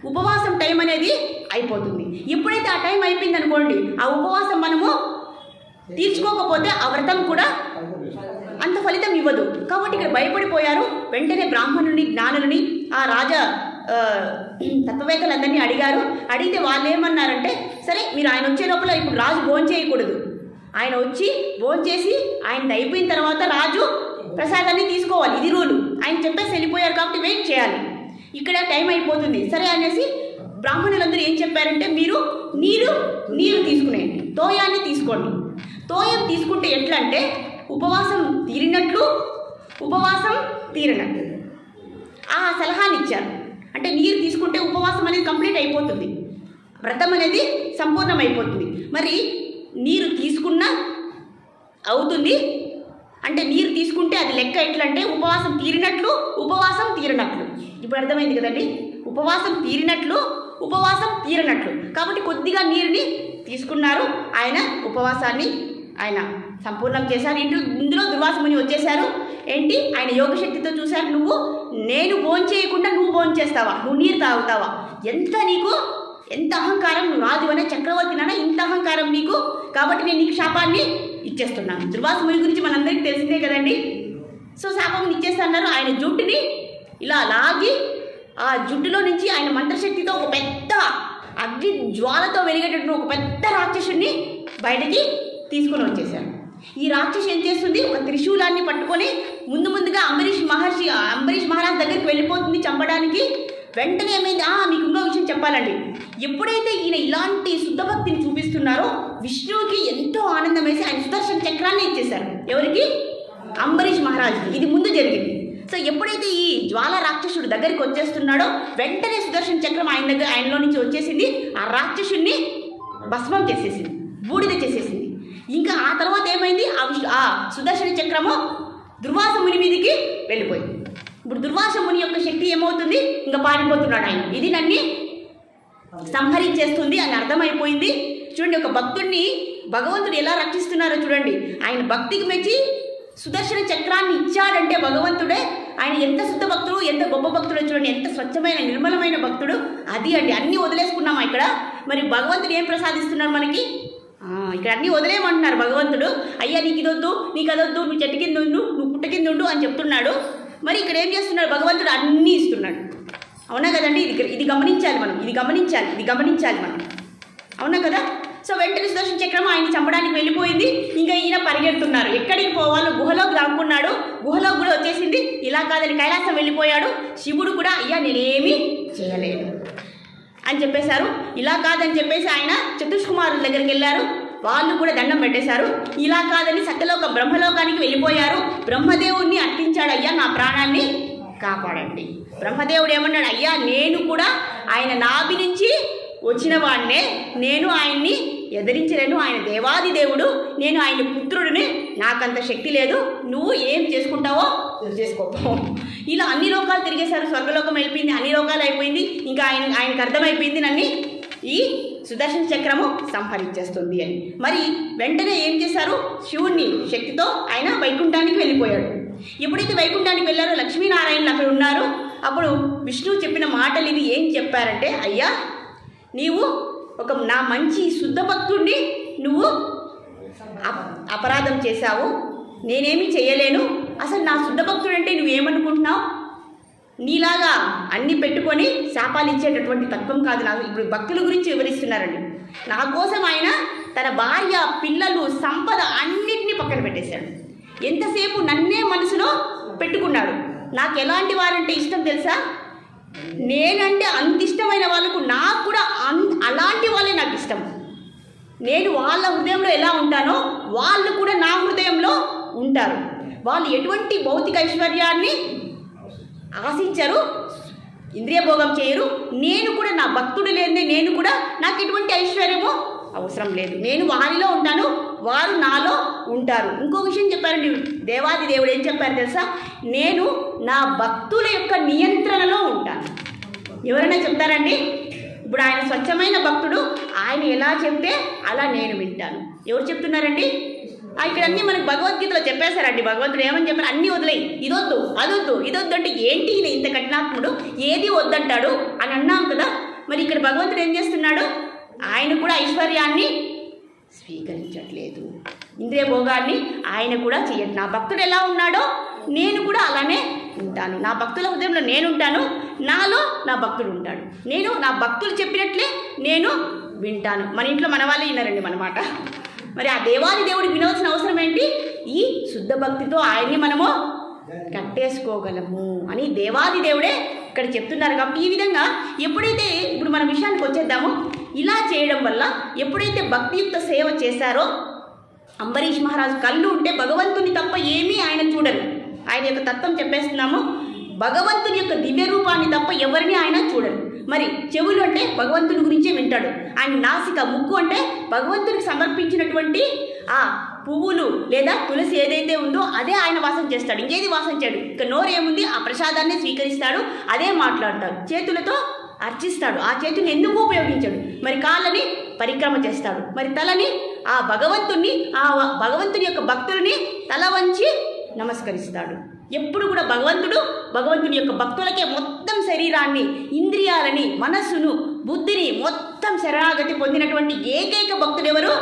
ఉపవాసం టైం అనేది అయిపోతుంది. ఎప్పుడైతే ఆ టైం అయిపోయింది అనుకోండి, ఆ ఉపవాసం మనము తీర్చుకోకపోతే ఆ వ్రతం కూడా అంత ఫలితం ఇవ్వదు. కాబట్టి ఇక్కడ భయపడిపోయారు. వెంటనే బ్రాహ్మణుని, జ్ఞానులని, ఆ రాజా తత్వవేత్తలందరినీ అడిగారు. అడిగితే వాళ్ళు ఏమన్నారంటే, సరే మీరు ఆయన వచ్చే లోపల ఇప్పుడు రాజు భోంచేయకూడదు, ఆయన వచ్చి భోంచేసి ఆయన అయిపోయిన తర్వాత రాజు ప్రసాదాన్ని తీసుకోవాలి, ఇది రూలు. ఆయన చెప్పేసి వెళ్ళిపోయారు కాబట్టి వెయిట్ చేయాలి, ఇక్కడ టైం అయిపోతుంది. సరే అనేసి బ్రాహ్మణులందరూ ఏం చెప్పారంటే, మీరు నీరు తీసుకునేయండి, తోయాన్ని తీసుకోండి. తోయం తీసుకుంటే ఎట్లా అంటే ఉపవాసం తీరినట్లు, ఉపవాసం తీరినట్లు ఆ సలహాని ఇచ్చారు. అంటే నీరు తీసుకుంటే ఉపవాసం అనేది కంప్లీట్ అయిపోతుంది, వ్రతం అనేది సంపూర్ణమైపోతుంది. మరి నీరు తీసుకున్నా అవుతుంది అంటే నీరు తీసుకుంటే అది లెక్క ఎట్లా అంటే ఉపవాసం తీరినట్లు, ఉపవాసం తీరినట్లు. ఇప్పుడు అర్థమైంది కదండి, ఉపవాసం తీరినట్లు, ఉపవాసం తీరినట్లు. కాబట్టి కొద్దిగా నీరుని తీసుకున్నారు. ఆయన ఉపవాసాన్ని ఆయన సంపూర్ణం చేశారు. ఇందులో దుర్వాస ముని వచ్చేశారు. ఏంటి, ఆయన యోగశక్తితో చూశారు, నువ్వు నేను భోంచేయకుండా నువ్వు భోంచేస్తావా, నువ్వు నీరు తాగుతావా, ఎంత అహంకారం, నువ్వు రాజు అనే చక్రవర్తినా, ఇంత అహంకారం నీకు, కాబట్టి నేను నీకు శాపాన్ని ఇచ్చేస్తున్నాను. దుర్వాస ముని గురించి మనందరికీ తెలిసిందే కదండి. సో శాపం ఇచ్చేస్తున్నారు. ఆయన జుట్టుని ఇలా లాగి ఆ జుట్టులో నుంచి ఆయన మంత్రశక్తితో ఒక పెద్ద అగ్ని జ్వాలతో వెలిగేటట్టు ఒక పెద్ద రాక్షసుని బయటకి తీసుకొని వచ్చేసారు. ఈ రాక్షసు ఏం చేస్తుంది, ఒక త్రిశూలాన్ని పట్టుకొని ముందుగా అంబరీష్ మహారాజ్ దగ్గరికి వెళ్ళిపోతుంది చంపడానికి. వెంటనే ఏమైంది, మీకు ఇంకో విషయం చెప్పాలండి. ఎప్పుడైతే ఈయన ఇలాంటి శుద్ధ భక్తిని చూపిస్తున్నారో విష్ణువుకి ఎంతో ఆనందం వేసి ఆయన సుదర్శన చక్రాన్ని ఇచ్చేశారు. ఎవరికి, అంబరీష్ మహారాజుకి. ఇది ముందు జరిగింది. సో ఎప్పుడైతే ఈ జ్వాల రాక్షసుడు దగ్గరికి వచ్చేస్తున్నాడో వెంటనే సుదర్శన చక్రం ఆయనలో నుంచి వచ్చేసింది. ఆ రాక్షసుని భస్మం చేసేసింది, బూడిద చేసేసింది. ఇంకా ఆ తర్వాత ఏమైంది, ఆ సుదర్శన చక్రము దుర్వాస ముని మీదకి వెళ్ళిపోయింది. ఇప్పుడు దుర్వాస ముని యొక్క శక్తి ఏమవుతుంది, ఇంకా పారిపోతున్నాడు ఆయన. ఇది నన్ను సంహరించేస్తుంది అని అర్థమైపోయింది. చూడండి, ఒక భక్తుడిని భగవంతుడు ఎలా రక్షిస్తున్నారో చూడండి. ఆయన భక్తికి మెచ్చి సుదర్శన చక్రాన్ని ఇచ్చాడంటే భగవంతుడే. ఆయన ఎంత శుద్ధ భక్తుడు, ఎంత గొప్ప భక్తుడు చూడండి, ఎంత స్వచ్ఛమైన నిర్మలమైన భక్తుడు. అది అండి, అన్నీ వదిలేసుకున్నామా ఇక్కడ. మరి భగవంతుడు ఏం ప్రసాదిస్తున్నారు మనకి, ఇక్కడ అన్నీ వదిలేయమంటున్నారు భగవంతుడు. అయ్యా నీకు ఇదొద్దు, నీకు అదొద్దు, నువ్వు చెట్టు కింద ఉండు, నువ్వు పుట్ట కింద ఉండు అని చెప్తున్నాడు. మరి ఇక్కడ ఏం చేస్తున్నాడు భగవంతుడు, అన్నీ ఇస్తున్నాడు. అవునా కదండి, ఇది గమనించాలి మనం, ఇది గమనించాలి మనం, అవునా కదా. సో వెంటనే సుదర్శన చక్రం ఆయన చంపడానికి వెళ్ళిపోయింది. ఇంకా ఈయన పరిగెడుతున్నారు, ఎక్కడికి పోవాలో గుహలోకి దాక్కున్నాడు. గుహలోకి కూడా వచ్చేసింది. ఇలా కాదని కైలాసం వెళ్ళిపోయాడు. శివుడు కూడా అయ్యా నేనేమీ చేయలేను అని చెప్పేశారు. ఇలా కాదని చెప్పేసి ఆయన చతుష్కుమారుల దగ్గరికి వెళ్ళారు. వాళ్ళు కూడా దండం పెట్టేశారు. ఇలా కాదని బ్రహ్మలోకానికి వెళ్ళిపోయారు. బ్రహ్మదేవుడిని అర్పించాడు, అయ్యా నా ప్రాణాన్ని కాపాడండి. బ్రహ్మదేవుడు ఏమన్నాడు, అయ్యా నేను కూడా ఆయన నాభి నుంచి వచ్చిన వాడినే, నేను ఆయన్ని ఎదిరించలేను, ఆయన దేవాది దేవుడు, నేను ఆయన పుత్రుడిని, నాకంత శక్తి లేదు, నువ్వు ఏం చేసుకుంటావో చేసుకోపో. ఇలా అన్ని లోకాలు తిరిగేశారు. స్వర్గలోకం అయిపోయింది, అన్ని లోకాలు అయిపోయింది. ఇంకా ఆయనకు అర్థమైపోయింది నన్ను ఈ సుదర్శన చక్రము సంహరించేస్తుంది అని. మరి వెంటనే ఏం చేశారు, శివుణ్ణి శక్తితో ఆయన వైకుంఠానికి వెళ్ళిపోయాడు. ఎప్పుడైతే వైకుంఠానికి వెళ్ళారో లక్ష్మీనారాయణులు అక్కడ ఉన్నారు. అప్పుడు విష్ణువు చెప్పిన మాటలు ఇవి ఏం చెప్పారంటే, అయ్యా నీవు నా మంచి శుద్ధ భక్తుడిని నువ్వు అపరాధం చేశావు, నేనేమీ చేయలేను. అసలు నా శుద్ధ భక్తుడు అంటే నువ్వేమనుకుంటున్నావు, నీలాగా అన్ని పెట్టుకొని శాపాలు ఇచ్చేటటువంటి తత్వం కాదు నాకు. ఇప్పుడు భక్తుల గురించి వివరిస్తున్నారండి. నా కోసం ఆయన తన భార్య, పిల్లలు, సంపద అన్నిటినీ పక్కన పెట్టేశాడు. ఎంతసేపు నన్నే మనసులో పెట్టుకున్నాడు. నాకు ఎలాంటి వారంటే ఇష్టం తెలుసా, నేనంటే అంత ఇష్టమైన వాళ్ళకు నాకు కూడా అలాంటి వాళ్ళే నాకు ఇష్టం. నేను వాళ్ళ హృదయంలో ఎలా ఉంటానో వాళ్ళు కూడా నా హృదయంలో ఉంటారు. వాళ్ళు ఎటువంటి భౌతిక ఐశ్వర్యాన్ని ఆశించరు, ఇంద్రియ భోగం చేయరు. నేను కూడా నా భక్తుడు లేని నేను కూడా నాకు ఎటువంటి ఐశ్వర్యము అవసరం లేదు. నేను వారిలో ఉంటాను, వారు నాలో ఉంటారు. ఇంకో విషయం చెప్పారండి దేవాది దేవుడు. ఏం చెప్పారు తెలుసా? నేను నా భక్తుల యొక్క నియంత్రణలో ఉంటాను. ఎవరైనా చెప్తారండి? ఇప్పుడు ఆయన స్వచ్ఛమైన భక్తుడు, ఆయన ఎలా చెప్తే అలా నేను వింటాను. ఎవరు చెప్తున్నారండి? ఇక్కడ అన్నీ మనకు భగవద్గీతలో చెప్పేశారండి. భగవంతుడు ఏమని చెప్పారు? అన్నీ వదిలేయి, ఇదొద్దు అదొద్దు ఇదొద్దు అంటే ఏంటి ఈయన ఇంత కఠినాత్ముడు, ఏది వద్దంటాడు అని అన్నాం కదా. మరి ఇక్కడ భగవంతుడు ఏం చేస్తున్నాడు? ఆయన కూడా ఐశ్వర్యాన్ని స్వీకరించట్లేదు, ఇంద్రియ భోగాన్ని ఆయన కూడా చేయట్లేదు. నా భక్తుడు ఎలా ఉన్నాడో నేను కూడా అలానే ఉంటాను. నా భక్తుల హృదయంలో నేను ఉంటాను, నాలో నా భక్తుడు ఉంటాడు. నేను నా భక్తులు చెప్పినట్లే నేను వింటాను. మన ఇంట్లో మన వాళ్ళే విన్నారండి మన మాట. మరి ఆ దేవాది దేవుడికి వినవలసిన అవసరం ఏంటి? ఈ శుద్ధ భక్తితో ఆయన్ని మనము కట్టేసుకోగలము అని దేవాది దేవుడే ఇక్కడ చెప్తున్నారు. కాబట్టి ఈ విధంగా ఎప్పుడైతే ఇప్పుడు మన విషయానికి వచ్చేద్దామో, ఇలా చేయడం వల్ల ఎప్పుడైతే భక్తియుక్త సేవ చేశారో అంబరీష్ మహారాజు కళ్ళు ఉంటే భగవంతుని తప్ప ఏమీ ఆయన చూడరు. ఆయన యొక్క తత్వం చెప్పేస్తున్నాము. భగవంతుని యొక్క దివ్య రూపాన్ని తప్ప ఎవరిని ఆయన చూడరు. మరి చెవులు అంటే భగవంతుని గురించే వింటాడు. ఆయన నాసిక, ముక్కు అంటే భగవంతునికి సమర్పించినటువంటి ఆ పువ్వులు లేదా తులసి ఏదైతే ఉందో అదే ఆయన వాసన చేస్తాడు, ఇంకేది వాసన చేయడు. ఇక నోరు ఏముంది? ఆ ప్రసాదాన్ని స్వీకరిస్తాడు, అదే మాట్లాడతాడు. చేతులతో అర్చిస్తాడు, ఆ చేతుని ఎందుకు ఉపయోగించాడు? మరి కాళ్ళని పరిక్రమ చేస్తాడు, మరి తలని ఆ భగవంతుని యొక్క భక్తులని తల వంచి నమస్కరిస్తాడు. ఎప్పుడు కూడా భగవంతుని యొక్క భక్తులకే మొత్తం శరీరాన్ని, ఇంద్రియాలని, మనస్సును, బుద్ధిని మొత్తం శరణాగతి పొందినటువంటి ఏకైక భక్తుడు ఎవరు?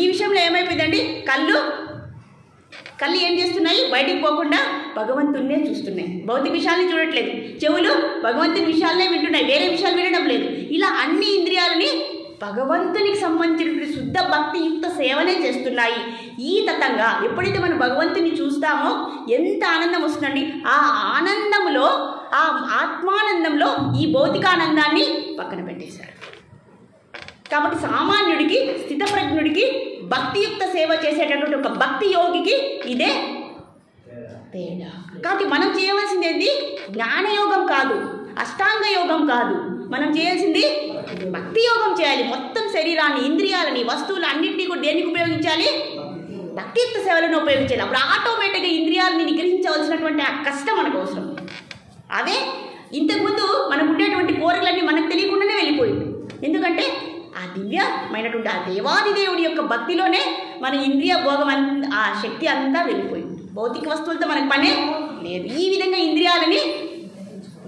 ఈ విషయంలో ఏమైపోయిందండి? కళ్ళు ఏం చేస్తున్నాయి? బయటికి పోకుండా భగవంతున్నే చూస్తున్నాయి, భౌతిక విషయాల్ని చూడట్లేదు. చెవులు భగవంతుని విషయాలనే వింటున్నాయి, వేరే విషయాలు వినడం లేదు. ఇలా అన్ని ఇంద్రియాలని భగవంతునికి సంబంధించినటువంటి శుద్ధ భక్తియుక్త సేవనే చేస్తున్నాయి. ఈ తతంగా ఎప్పుడైతే మనం భగవంతుని చూస్తామో ఎంత ఆనందం వస్తుందండి. ఆ ఆనందంలో, ఆ ఆత్మానందంలో ఈ భౌతికానందాన్ని పక్కన పెట్టేశారు. కాబట్టి సామాన్యుడికి, స్థితప్రజ్ఞుడికి, భక్తియుక్త సేవ చేసేటటువంటి ఒక భక్తి యోగికి ఇదే తేడా. కాబట్టి మనం చేయవలసింది ఏంటి? జ్ఞానయోగం కాదు, అష్టాంగ యోగం కాదు, మనం చేయాల్సింది భక్తి యోగం చేయాలి. మొత్తం శరీరాన్ని, ఇంద్రియాలని, వస్తువులు అన్నింటినీ కూడా దేనికి ఉపయోగించాలి? భక్తియుక్త సేవలను ఉపయోగించాలి. అప్పుడు ఆటోమేటిక్గా ఇంద్రియాలని నిగ్రహించవలసినటువంటి ఆ కష్టం మనకు అవసరం. అదే ఇంతకుముందు మనకు ఉండేటువంటి కోరికలన్నీ మనకు తెలియకుండానే వెళ్ళిపోయింది. ఎందుకంటే ఆ దివ్యమైనటువంటి ఆ దేవాది దేవుడి యొక్క భక్తిలోనే మన ఇంద్రియ భోగం ఆ శక్తి అంతా వెళ్ళిపోయింది. భౌతిక వస్తువులతో మనకు పనే లేదు. ఈ విధంగా ఇంద్రియాలని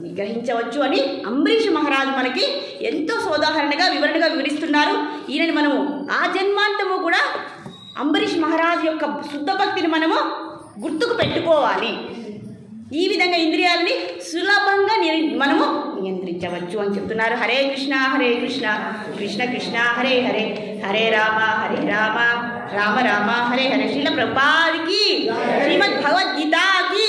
నిగ్రహించవచ్చు అని అంబరీష్ మహారాజు మనకి ఎంతో సోదాహరణగా వివరణగా వివరిస్తున్నారు. ఈయనని మనము ఆ జన్మాంతము కూడా అంబరీష్ మహారాజు యొక్క శుద్ధ భక్తిని మనము గుర్తుకు పెట్టుకోవాలి. ఈ విధంగా ఇంద్రియాలని సులభంగా మనము నియంత్రించవచ్చు అని చెప్తున్నారు. హరే కృష్ణ కృష్ణ కృష్ణ హరే హరే, హరే రామ రామ రామ హరే హరే. శ్రీల ప్రభుపాదికి, శ్రీమద్ భగవద్గీతకి.